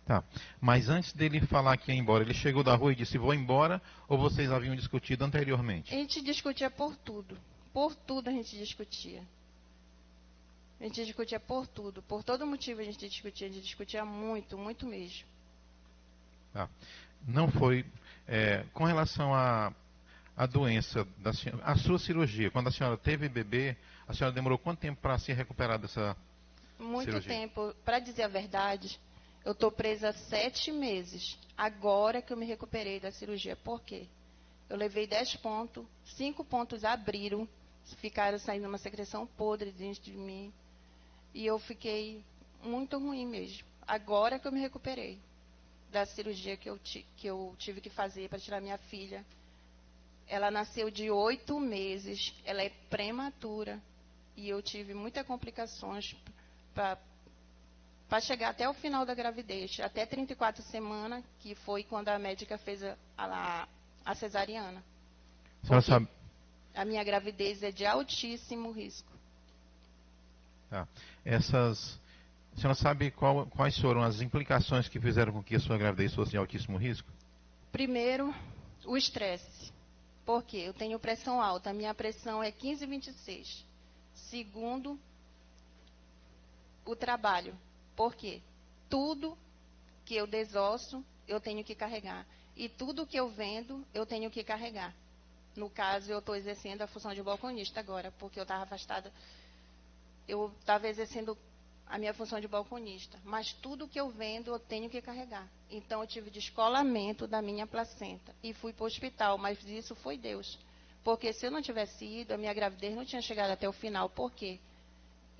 Tá. Mas antes dele falar que ia embora, ele chegou da rua e disse, vou embora, ou vocês haviam discutido A anteriormente? gente discutia por tudo. Por tudo a gente discutia. A gente discutia por tudo. Por todo motivo a gente discutia muito, muito mesmo. Tá. Não foi... com relação à doença, a sua cirurgia, quando a senhora teve bebê, a senhora demorou quanto tempo para se recuperar dessa Muito cirurgia? tempo. Para dizer a verdade, eu estou presa 7 meses. Agora que eu me recuperei da cirurgia. Por quê? Eu levei 10 pontos, 5 pontos abriram, ficaram saindo uma secreção podre dentro de mim. E eu fiquei muito ruim mesmo. Agora que eu me recuperei da cirurgia que eu tive que fazer para tirar minha filha. Ela nasceu de 8 meses, ela é prematura. E eu tive muitas complicações para chegar até o final da gravidez, até 34 semanas, que foi quando a médica fez a cesariana. A senhora Porque sabe... a minha gravidez é de altíssimo risco. Tá. A senhora sabe quais foram as implicações que fizeram com que a sua gravidez fosse de altíssimo risco? Primeiro, o estresse. Por quê? Eu tenho pressão alta, a minha pressão é 15,26. Segundo, o trabalho. Por quê? Tudo que eu desosso, eu tenho que carregar. E tudo que eu vendo, eu tenho que carregar. No caso, eu estou exercendo a função de balconista agora, porque eu estava afastada. Eu estava exercendo a minha função de balconista. Mas tudo que eu vendo, eu tenho que carregar. Então, eu tive descolamento da minha placenta. E fui para o hospital, mas isso foi Deus. Porque se eu não tivesse ido, a minha gravidez não tinha chegado até o final. Por quê?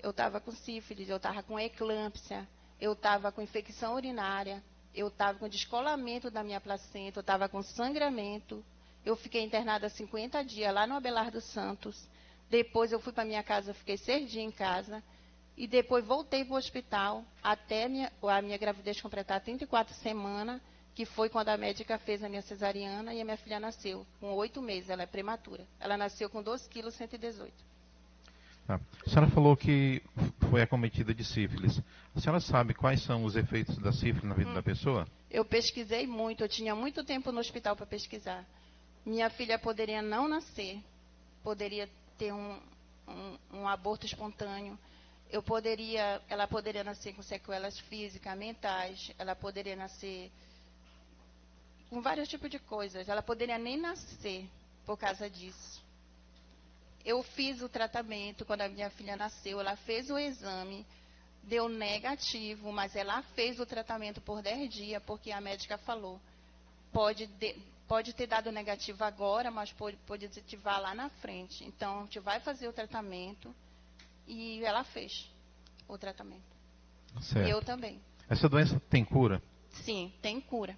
Eu estava com sífilis, eu estava com eclâmpsia, eu estava com infecção urinária, eu estava com descolamento da minha placenta, eu estava com sangramento. Eu fiquei internada 50 dias lá no Abelardo Santos. Depois eu fui para minha casa, fiquei 6 dias em casa. E depois voltei para o hospital até a minha gravidez completar 34 semanas, que foi quando a médica fez a minha cesariana e a minha filha nasceu. Com 8 meses, ela é prematura. Ela nasceu com 12 quilos, 118. Tá. A senhora falou que foi acometida de sífilis. A senhora sabe quais são os efeitos da sífilis na vida da pessoa? Eu pesquisei muito, eu tinha muito tempo no hospital para pesquisar. Minha filha poderia não nascer, poderia ter um aborto espontâneo. Ela poderia nascer com sequelas físicas, mentais, ela poderia nascer com vários tipos de coisas. Ela poderia nem nascer por causa disso. Eu fiz o tratamento quando a minha filha nasceu, ela fez o exame, deu negativo, mas ela fez o tratamento por 10 dias, porque a médica falou, pode ter dado negativo agora, mas pode positivar lá na frente. Então, a gente vai fazer o tratamento e ela fez o tratamento. Certo. E eu também. Essa doença tem cura? Sim, tem cura.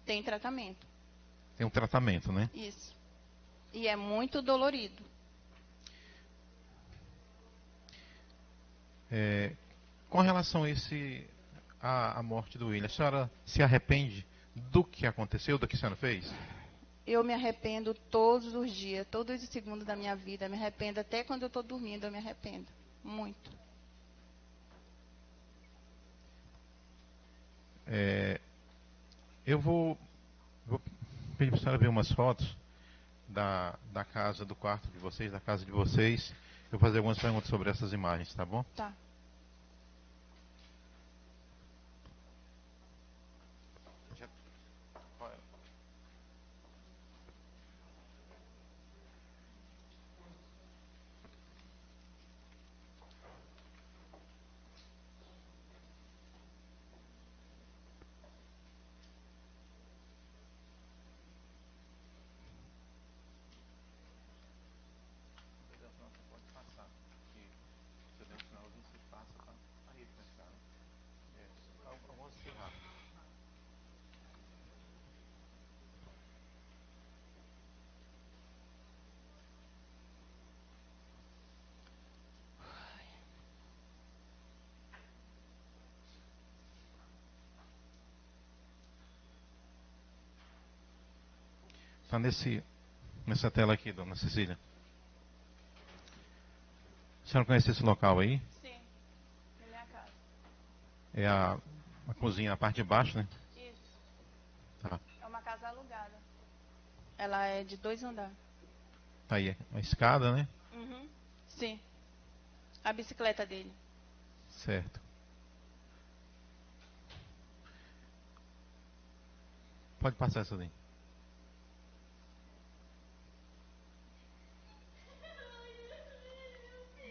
Tem tratamento. Tem um tratamento, né? Isso. E é muito dolorido. Com relação a morte do William, a senhora se arrepende do que aconteceu, do que a senhora fez? Eu me arrependo todos os dias, todos os segundos da minha vida. Me arrependo até quando eu estou dormindo, eu me arrependo. Muito. Eu vou pedir para a senhora ver umas fotos da casa, do quarto de vocês, da casa de vocês. Eu vou fazer algumas perguntas sobre essas imagens, tá bom? Tá. Está nessa tela aqui, dona Cecília. A senhora conhece esse local aí? Sim, na minha casa. É a cozinha, a parte de baixo, né? Isso. Tá. É uma casa alugada. Ela é de 2 andares. Tá aí a escada, né? Uhum. Sim. A bicicleta dele. Certo. Pode passar essa daí.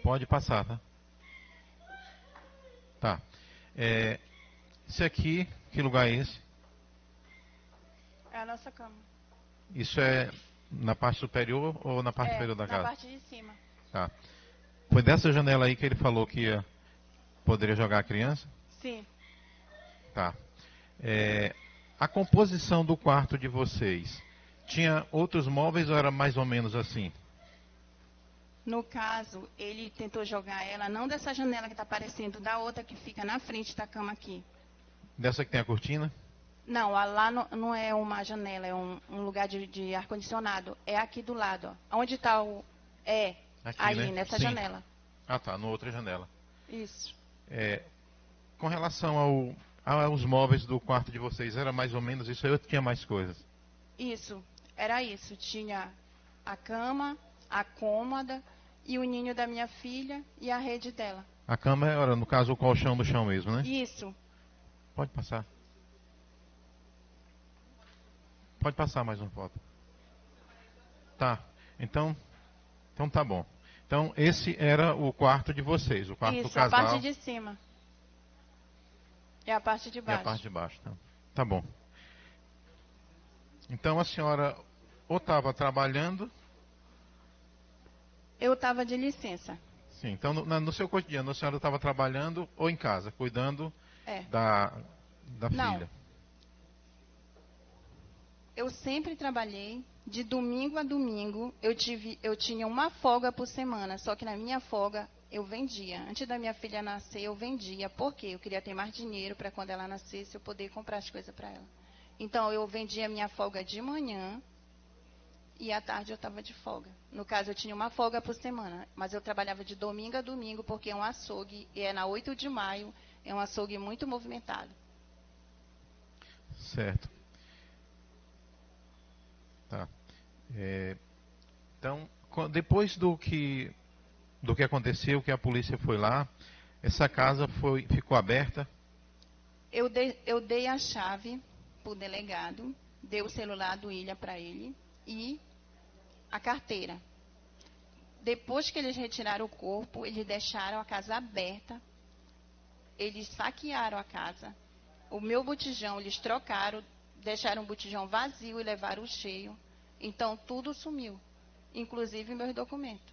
Pode passar, tá? Tá. Esse aqui, que lugar é esse? É a nossa cama. Isso é na parte superior ou na parte É, inferior da na casa? parte de cima. Tá. Foi dessa janela aí que ele falou que poderia jogar a criança? Sim. Tá. A composição do quarto de vocês, tinha outros móveis ou era mais ou menos assim? No caso, ele tentou jogar ela, não dessa janela que está aparecendo, da outra que fica na frente da cama aqui. Dessa que tem a cortina? Não, lá não é uma janela, é um lugar de ar-condicionado. É aqui do lado, ó. Onde está o... É, Aqui, aí, né? nessa Sim. janela. Ah, tá, na outra janela. Isso. Com relação aos móveis do quarto de vocês, era mais ou menos isso aí ou tinha mais coisas? Isso, era isso. Tinha a cama, a cômoda e o ninho da minha filha e a rede dela. A cama era, no caso, o colchão do chão mesmo, né? Isso. Pode passar. Pode passar mais uma foto. Tá, então tá bom. Então, esse era o quarto de vocês, o quarto do Isso, casal. a parte de cima. E a parte de E baixo. a parte de baixo. Tá bom. Então, a senhora ou estava trabalhando... Eu estava de licença. Sim, então no seu cotidiano, a senhora estava trabalhando ou em casa, cuidando da Não. filha? Eu sempre trabalhei, de domingo a domingo, eu tinha uma folga por semana, só que na minha folga eu vendia. Antes da minha filha nascer, eu vendia, porque eu queria ter mais dinheiro para quando ela nascesse eu poder comprar as coisas para ela. Então eu vendia a minha folga de manhã e à tarde eu estava de folga. No caso, eu tinha uma folga por semana, mas eu trabalhava de domingo a domingo, porque é um açougue, e é na 8 de maio, é um açougue muito movimentado. Certo. Tá. Então, depois do que aconteceu, que a polícia foi lá, essa casa ficou aberta? Eu dei a chave para o delegado, dei o celular do Ilha para ele e a carteira. Depois que eles retiraram o corpo, eles deixaram a casa aberta, eles saquearam a casa. O meu botijão eles trocaram, deixaram o botijão vazio e levaram o cheio. Então tudo sumiu, inclusive meus documentos.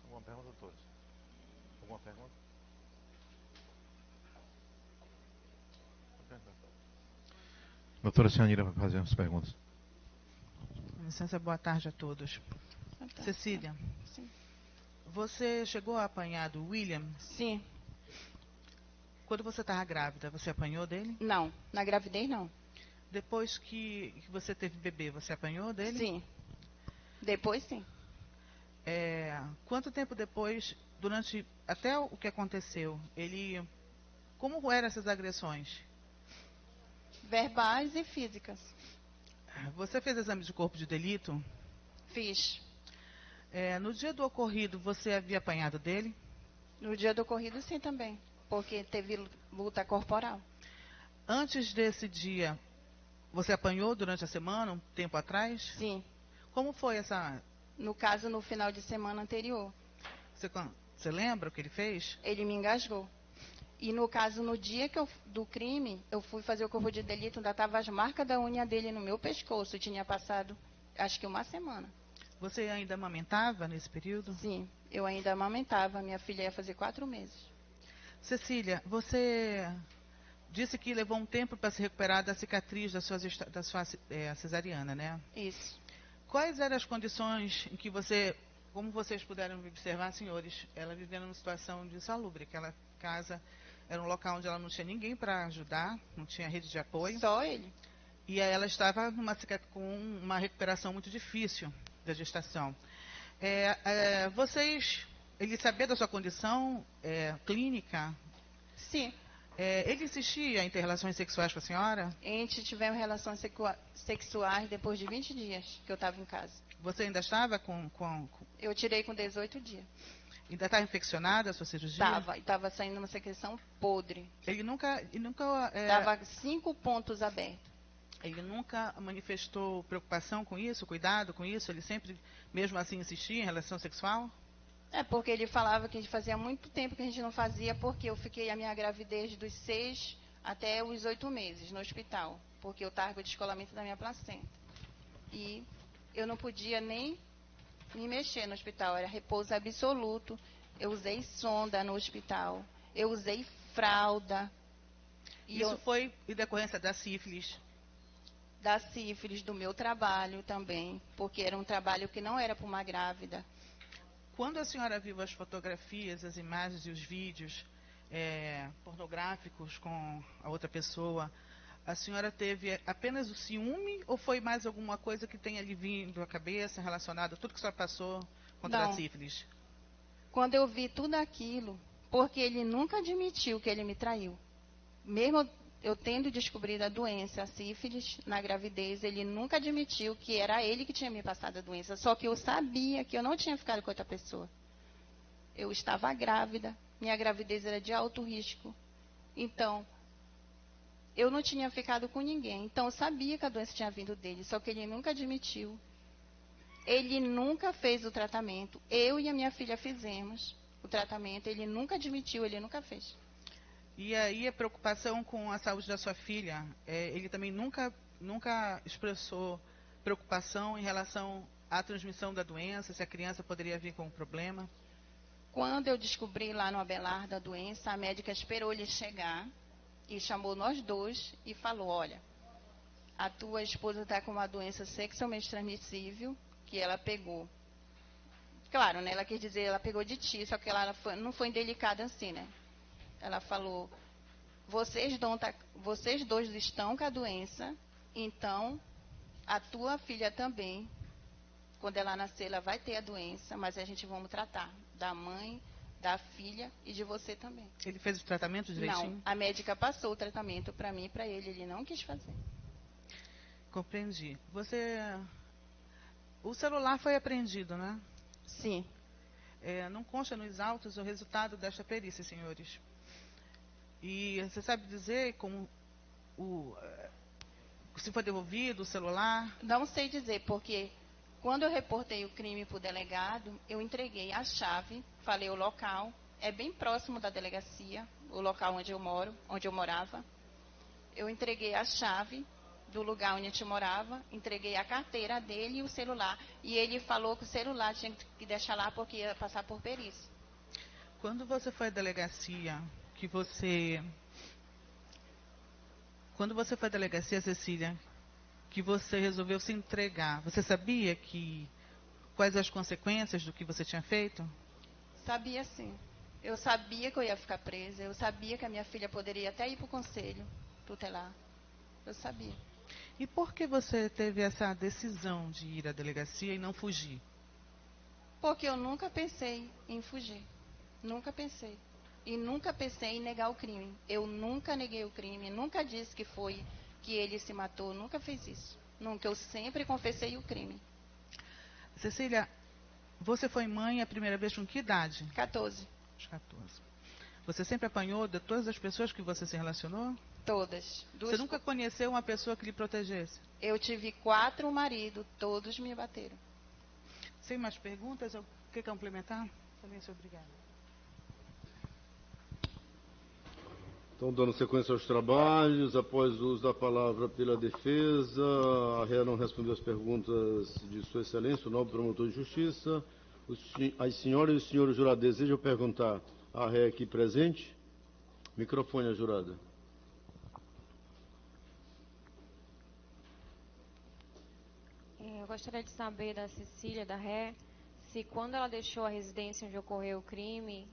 Alguma pergunta, doutores? Alguma pergunta? Doutora Cianira vai fazer umas perguntas. Com licença, boa tarde a todos. Cecília, Sim. você chegou a apanhar do William? Sim. Quando você estava grávida, você apanhou dele? Não, na gravidez não. Depois que você teve bebê, você apanhou dele? Sim. Depois sim. Quanto tempo depois, até o que aconteceu, como eram essas agressões? Verbais e físicas. Você fez exame de corpo de delito? Fiz. No dia do ocorrido, você havia apanhado dele? No dia do ocorrido sim também, porque teve luta corporal. Antes desse dia, você apanhou durante a semana, um tempo atrás? Sim. Como foi essa... No caso, no final de semana anterior. Você lembra o que ele fez? Ele me engasgou. E no caso, no dia do crime, eu fui fazer o corpo de delito, ainda estava as marcas da unha dele no meu pescoço. Tinha passado, acho que uma semana. Você ainda amamentava nesse período? Sim, eu ainda amamentava. Minha filha ia fazer 4 meses. Cecília, você disse que levou um tempo para se recuperar da cicatriz da sua cesariana, né? Isso. Quais eram as condições em que como vocês puderam observar, senhores, ela vivendo numa situação de insalubre? Aquela casa era um local onde ela não tinha ninguém para ajudar, não tinha rede de apoio. Só ele. E aí ela estava com uma recuperação muito difícil da gestação. Ele sabia da sua condição clínica? Sim. Ele insistia em ter relações sexuais com a senhora? A gente tivemos relações sexuais depois de 20 dias que eu estava em casa. Você ainda estava com... Eu tirei com 18 dias. Ainda estava infeccionada a sua cirurgia? Estava saindo uma secreção podre. Ele nunca... Estava 5 pontos abertos. Ele nunca manifestou preocupação com isso, cuidado com isso? Ele sempre, mesmo assim, insistia em relação sexual? Porque ele falava que fazia muito tempo que a gente não fazia, porque eu fiquei a minha gravidez dos 6 até os 8 meses no hospital, porque eu estava com o descolamento da minha placenta. E eu não podia nem me mexer no hospital, era repouso absoluto. Eu usei sonda no hospital, eu usei fralda. Isso foi em decorrência da sífilis? Da sífilis, do meu trabalho também, porque era um trabalho que não era para uma grávida. Quando a senhora viu as fotografias, as imagens e os vídeos pornográficos com a outra pessoa, a senhora teve apenas o ciúme ou foi mais alguma coisa que tenha lhe vindo à cabeça relacionada a tudo que a senhora passou contra a sífilis? Quando eu vi tudo aquilo, porque ele nunca admitiu que ele me traiu. Mesmo eu tendo descobrido a doença, a sífilis, na gravidez, ele nunca admitiu que era ele que tinha me passado a doença. Só que eu sabia que eu não tinha ficado com outra pessoa. Eu estava grávida, minha gravidez era de alto risco. Então, eu não tinha ficado com ninguém. Então, eu sabia que a doença tinha vindo dele, só que ele nunca admitiu. Ele nunca fez o tratamento. Eu e a minha filha fizemos o tratamento. Ele nunca admitiu, ele nunca fez. E aí a preocupação com a saúde da sua filha, ele também nunca expressou preocupação em relação à transmissão da doença, se a criança poderia vir com um problema? Quando eu descobri lá no Abelardo a doença, a médica esperou ele chegar e chamou nós dois e falou, olha, a tua esposa está com uma doença sexualmente transmissível que ela pegou. Claro, né, ela quer dizer, ela pegou de ti, só que ela não foi indelicada assim, né? Ela falou, vocês dois estão com a doença, então a tua filha também, quando ela nascer, ela vai ter a doença, mas a gente vamos tratar da mãe, da filha e de você também. Ele fez o tratamento direitinho? Não, a médica passou o tratamento para mim e para ele não quis fazer. Compreendi. O celular foi apreendido, né? Sim. Não consta nos autos o resultado desta perícia, senhores. E você sabe dizer como se foi devolvido o celular? Não sei dizer, porque quando eu reportei o crime para o delegado, eu entreguei a chave, falei o local, é bem próximo da delegacia, o local onde eu moro, onde eu morava. Eu entreguei a chave do lugar onde a gente morava, entreguei a carteira dele e o celular. E ele falou que o celular tinha que deixar lá porque ia passar por perícia. Quando você foi à delegacia, Cecília, que você resolveu se entregar, você sabia quais as consequências do que você tinha feito? Sabia sim. Eu sabia que eu ia ficar presa, eu sabia que a minha filha poderia até ir para o conselho tutelar. Eu sabia. E por que você teve essa decisão de ir à delegacia e não fugir? Porque eu nunca pensei em fugir. Nunca pensei. E nunca pensei em negar o crime. Eu nunca neguei o crime, nunca disse que ele se matou, nunca fiz isso. Nunca, eu sempre confessei o crime. Cecília, você foi mãe a primeira vez com que idade? 14. Aos 14. Você sempre apanhou de todas as pessoas que você se relacionou? Todas. Você nunca conheceu uma pessoa que lhe protegesse? Eu tive 4 maridos, todos me bateram. Sem mais perguntas, quer complementar? Também sou obrigada. Então, dando sequência aos trabalhos, após o uso da palavra pela defesa, a réia não respondeu as perguntas de Sua Excelência, o nobre promotor de justiça. As senhoras e os senhores jurados desejam perguntar à réia aqui presente? Microfone à jurada. Eu gostaria de saber da Cecília, da ré, se quando ela deixou a residência onde ocorreu o crime,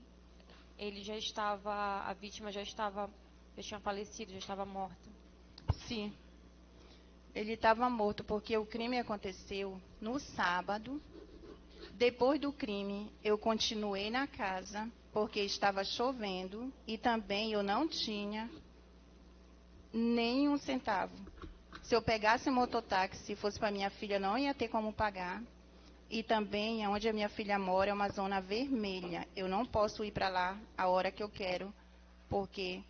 a vítima já tinha falecido, já estava morta. Sim. Ele estava morto porque o crime aconteceu no sábado. Depois do crime, eu continuei na casa porque estava chovendo e também eu não tinha nem um centavo. Se eu pegasse mototáxi e fosse para minha filha, não ia ter como pagar. E também, onde a minha filha mora, é uma zona vermelha. Eu não posso ir para lá a hora que eu quero, porque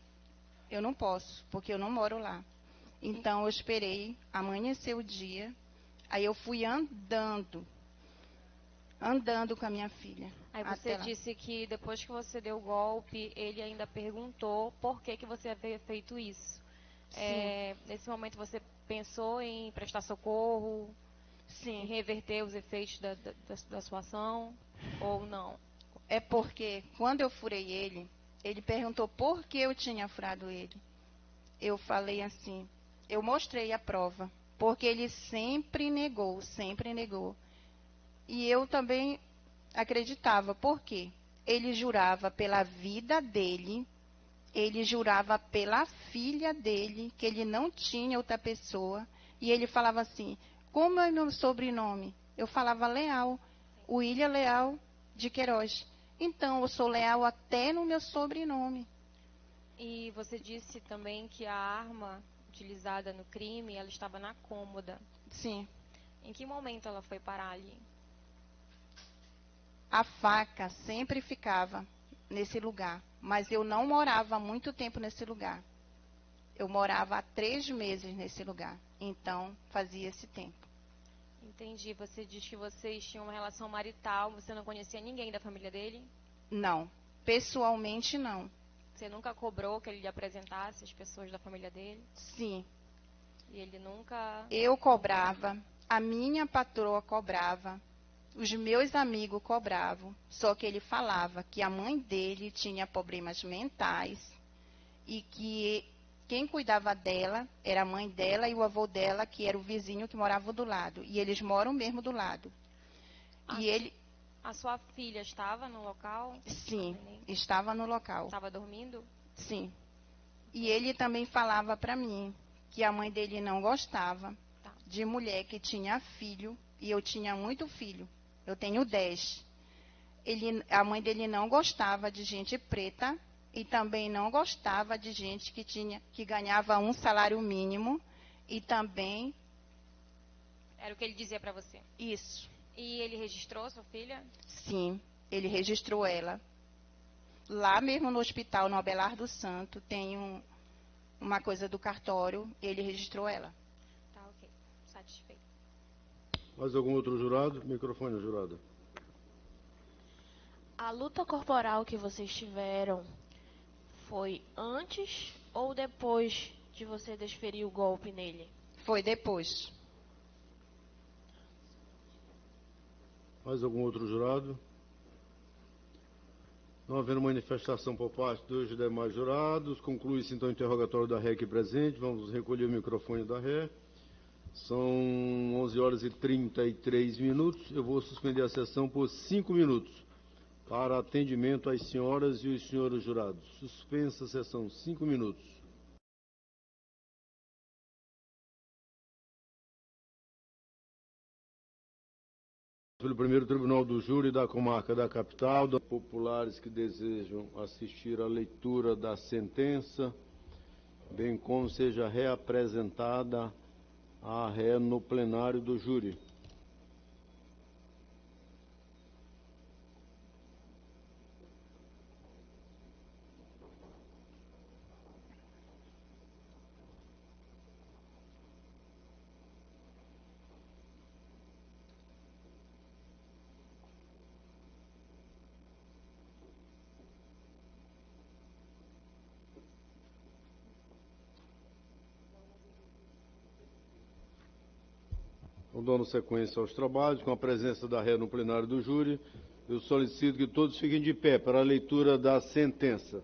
eu não posso, porque eu não moro lá. Então, eu esperei amanhecer o dia, aí eu fui andando com a minha filha. Aí você até lá. disse que depois que você deu o golpe, ele ainda perguntou por que você havia feito isso. Nesse momento você pensou em prestar socorro, Sim. em reverter os efeitos da sua ação, ou não? É porque quando eu furei ele, ele perguntou por que eu tinha furado ele. Eu falei assim, eu mostrei a prova, porque ele sempre negou. E eu também acreditava, por quê? Ele jurava pela vida dele, ele jurava pela filha dele, que ele não tinha outra pessoa, e ele falava assim, como é meu sobrenome? Eu falava Leal, William Leal de Queiroz. Então, eu sou leal até no meu sobrenome. E você disse também que a arma utilizada no crime, ela estava na cômoda. Sim. Em que momento ela foi parar ali? A faca sempre ficava nesse lugar, mas eu não morava há muito tempo nesse lugar. Eu morava há 3 meses nesse lugar, então fazia esse tempo. Entendi. Você diz que vocês tinham uma relação marital, você não conhecia ninguém da família dele? Não, pessoalmente não. Você nunca cobrou que ele lhe apresentasse as pessoas da família dele? Sim. E ele nunca... Eu cobrava, a minha patroa cobrava, os meus amigos cobravam, só que ele falava que a mãe dele tinha problemas mentais e que quem cuidava dela era a mãe dela e o avô dela, que era o vizinho que morava do lado. E eles moram mesmo do lado. A sua filha estava no local? Sim, estava no local. Estava dormindo? Sim. E ele também falava para mim que a mãe dele não gostava de mulher que tinha filho, e eu tinha muito filho. Eu tenho 10. A mãe dele não gostava de gente preta e também não gostava de gente que ganhava um salário mínimo e também... Era o que ele dizia para você? Isso. E ele registrou sua filha? Sim, ele registrou ela. Lá mesmo no hospital, no Abelardo Santo, tem uma coisa do cartório, ele registrou ela. Tá, ok. Satisfeito. Mais algum outro jurado? Microfone, jurado. A luta corporal que vocês tiveram foi antes ou depois de você desferir o golpe nele? Foi depois. Mais algum outro jurado? Não havendo manifestação por parte dos demais jurados, conclui-se então o interrogatório da ré aqui presente. Vamos recolher o microfone da ré. São 11 horas e 33 minutos. Eu vou suspender a sessão por 5 minutos para atendimento às senhoras e os senhores jurados. Suspensa a sessão, 5 minutos. Pelo primeiro Tribunal do Júri da Comarca da Capital, dos populares que desejam assistir à leitura da sentença, bem como seja reapresentada a ré no plenário do júri. Dando sequência aos trabalhos, com a presença da ré no plenário do júri, eu solicito que todos fiquem de pé para a leitura da sentença.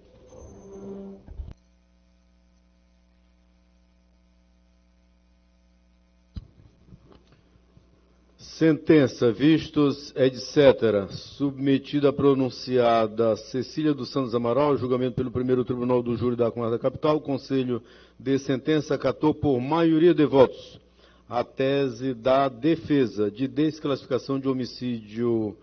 Sentença, vistos, etc. Submetida a pronunciada Cecília dos Santos Amaral, julgamento pelo primeiro Tribunal do Júri da Comarca da Capital, o Conselho de Sentença acatou por maioria de votos a tese da defesa de desclassificação de homicídio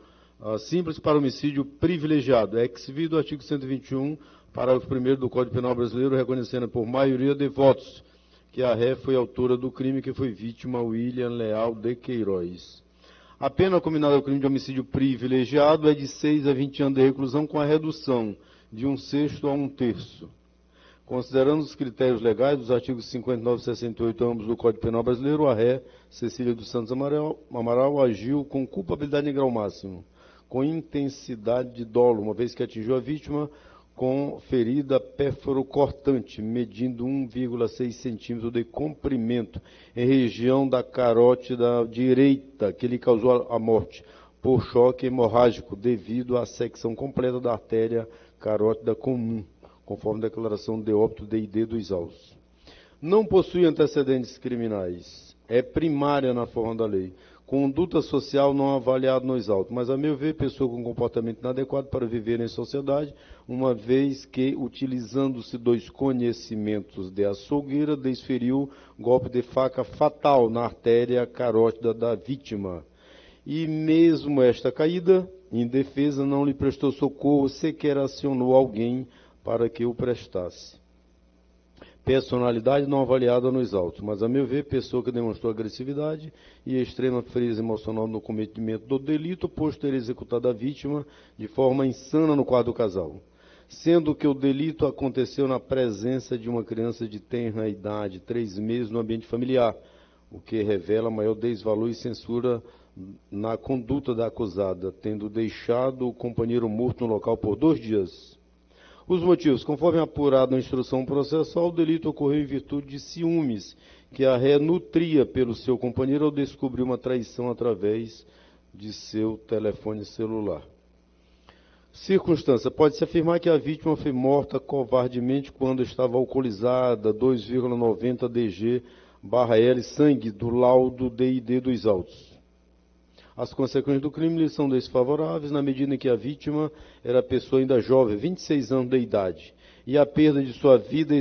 simples para homicídio privilegiado, ex-vido do artigo 121, parágrafo 1º do Código Penal Brasileiro, reconhecendo por maioria de votos que a ré foi autora do crime, que foi vítima William Leal de Queiroz. A pena combinada ao crime de homicídio privilegiado é de 6 a 20 anos de reclusão, com a redução de 1/6 a 1/3. Considerando os critérios legais dos artigos 59 e 68, ambos do Código Penal Brasileiro, a ré Cecília dos Santos Amaral agiu com culpabilidade em grau máximo, com intensidade de dolo, uma vez que atingiu a vítima com ferida pérfuro-cortante, medindo 1,6 centímetros de comprimento em região da carótida direita, que lhe causou a morte por choque hemorrágico devido à secção completa da artéria carótida comum, conforme a declaração de óbito DID dos autos. Não possui antecedentes criminais, é primária na forma da lei. Conduta social não avaliada nos autos, mas, a meu ver, pessoa com comportamento inadequado para viver em sociedade, uma vez que, utilizando-se dos conhecimentos de açougueira, desferiu golpe de faca fatal na artéria carótida da vítima. E mesmo esta caída, indefesa, não lhe prestou socorro, sequer acionou alguém para que o prestasse. Personalidade não avaliada nos autos, mas, a meu ver, pessoa que demonstrou agressividade e extrema frieza emocional no cometimento do delito, posto ter executado a vítima de forma insana no quarto do casal. Sendo que o delito aconteceu na presença de uma criança de tenra idade, 3 meses, no ambiente familiar, o que revela maior desvalor e censura na conduta da acusada, tendo deixado o companheiro morto no local por 2 dias. Os motivos: conforme apurado na instrução processual, o delito ocorreu em virtude de ciúmes que a ré nutria pelo seu companheiro ao descobrir uma traição através de seu telefone celular. Circunstância: pode-se afirmar que a vítima foi morta covardemente quando estava alcoolizada, 2,90 dg/L sangue do laudo DID dos autos. As consequências do crime lhe são desfavoráveis, na medida em que a vítima era pessoa ainda jovem, 26 anos de idade, e a perda de sua vida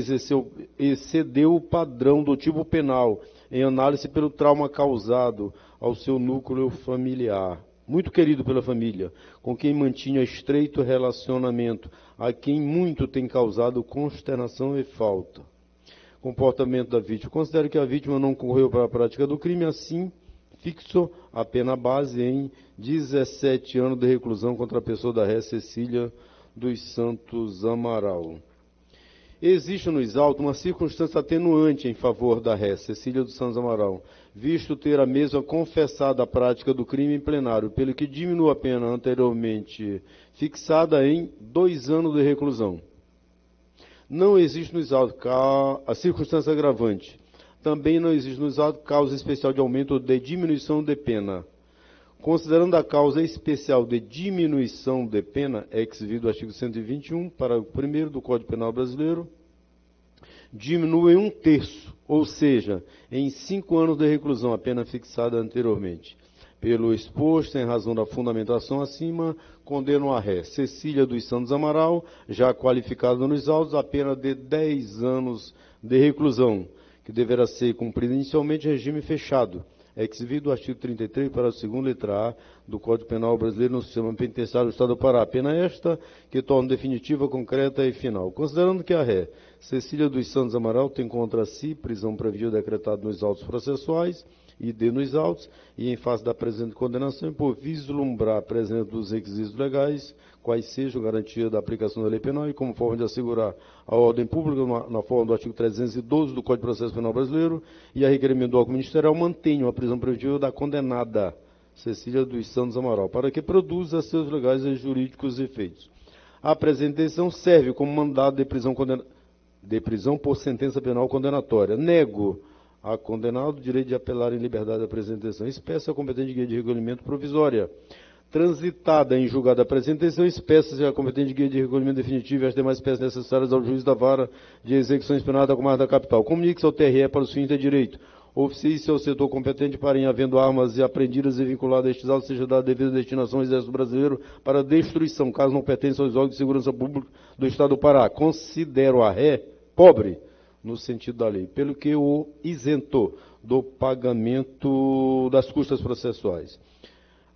excedeu o padrão do tipo penal, em análise pelo trauma causado ao seu núcleo familiar. Muito querido pela família, com quem mantinha estreito relacionamento, a quem muito tem causado consternação e falta. Comportamento da vítima: considero que a vítima não concorreu para a prática do crime, assim fixo a pena base em 17 anos de reclusão contra a pessoa da ré Cecília dos Santos Amaral. Existe nos autos uma circunstância atenuante em favor da ré Cecília dos Santos Amaral, visto ter a mesma confessado a prática do crime em plenário, pelo que diminui a pena anteriormente fixada em 2 anos de reclusão. Não existe nos autos a circunstância agravante. Também não existe nos autos causa especial de aumento ou de diminuição de pena. Considerando a causa especial de diminuição de pena, ex-vido do artigo 121, parágrafo 1º do Código Penal Brasileiro, diminui em 1/3, ou seja, em 5 anos de reclusão, a pena fixada anteriormente. Pelo exposto, em razão da fundamentação acima, condeno a ré Cecília dos Santos Amaral, já qualificada nos autos, a pena de 10 anos de reclusão, que deverá ser cumprida inicialmente em regime fechado, ex-vido do artigo 33, para a 2ª letra A do Código Penal Brasileiro no sistema penitenciário do Estado do Pará. Pena esta que torna definitiva, concreta e final. Considerando que a ré Cecília dos Santos Amaral tem contra si prisão preventiva decretada nos autos processuais e nos autos, e em face da presente condenação, e por vislumbrar a presença dos requisitos legais, quais sejam garantia da aplicação da lei penal e como forma de assegurar a ordem pública na forma do artigo 312 do Código de Processo Penal Brasileiro e a requerimento do órgão ministerial, mantenham a prisão preventiva da condenada Cecília dos Santos Amaral, para que produza seus legais e jurídicos efeitos. A presente decisão serve como mandado de prisão por sentença penal condenatória. Nego a condenado o direito de apelar em liberdade da presente decisão. Espécie a competente guia de recolhimento provisória. Transitada em julgada a presente decisão, espécie a competente guia de recolhimento definitivo e as demais espécies necessárias ao juiz da vara de execuções penais da comarca da capital. Comunique-se ao TRE para os fins de direito. Oficie-se ao setor competente para, em havendo armas e apreendidas e vinculadas a estes autos, seja dada devida destinação ao Exército Brasileiro para destruição, caso não pertença aos órgãos de segurança pública do Estado do Pará. Considero a ré pobre no sentido da lei, pelo que o isentou do pagamento das custas processuais.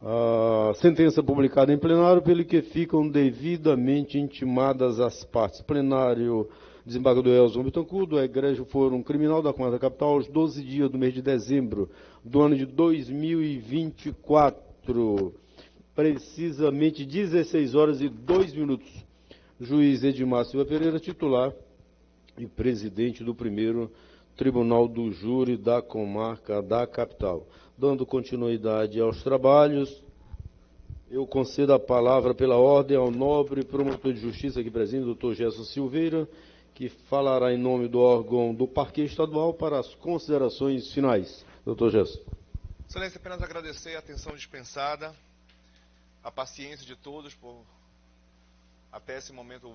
A sentença publicada em plenário, pelo que ficam devidamente intimadas as partes. Plenário, desembargador Elson Bittencourt, do Egrégio Fórum Criminal da Quarta Capital, aos 12 dias do mês de dezembro do ano de 2024, precisamente 16 horas e 2 minutos. Juiz Edmar Silva Pereira, titular e presidente do primeiro Tribunal do Júri da Comarca da Capital. Dando continuidade aos trabalhos, eu concedo a palavra pela ordem ao nobre promotor de justiça aqui presente, doutor Gerson Silveira, que falará em nome do órgão do Parquê Estadual para as considerações finais. Doutor Gerson. Excelência, apenas agradecer a atenção dispensada, a paciência de todos por até esse momento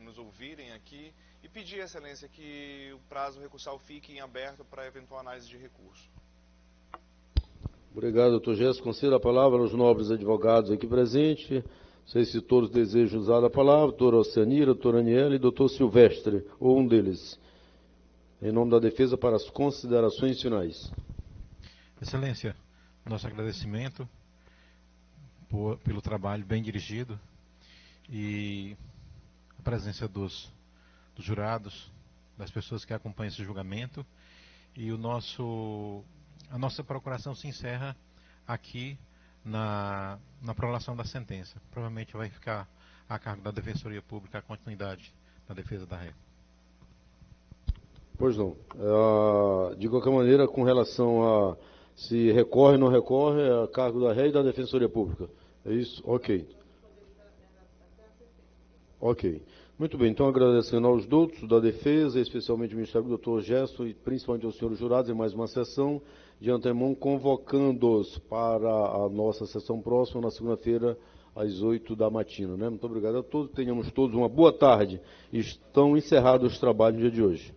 nos ouvirem aqui e pedir, Excelência, que o prazo recursal fique em aberto para eventual análise de recurso. Obrigado, doutor Gerson. Concedo a palavra aos nobres advogados aqui presentes. Não sei se todos desejam usar a palavra. Doutora Oceanira, doutora Aniela e doutor Silvestre, ou um deles. Em nome da defesa, para as considerações finais. Excelência, nosso agradecimento pelo trabalho bem dirigido e a presença dos jurados, das pessoas que acompanham esse julgamento, e a nossa procuração se encerra aqui na prolação da sentença. Provavelmente vai ficar a cargo da Defensoria Pública a continuidade da defesa da ré. Pois não. De qualquer maneira, com relação a se recorre ou não recorre, é a cargo da ré e da Defensoria Pública. É isso? Ok. Ok. Muito bem, então agradecendo aos doutos da defesa, especialmente o Ministério do doutor Gesto e principalmente aos senhores jurados em mais uma sessão, de antemão convocando-os para a nossa sessão próxima, na segunda-feira, às 8 da matina. Né? Muito obrigado a todos, tenhamos todos uma boa tarde. Estão encerrados os trabalhos no dia de hoje.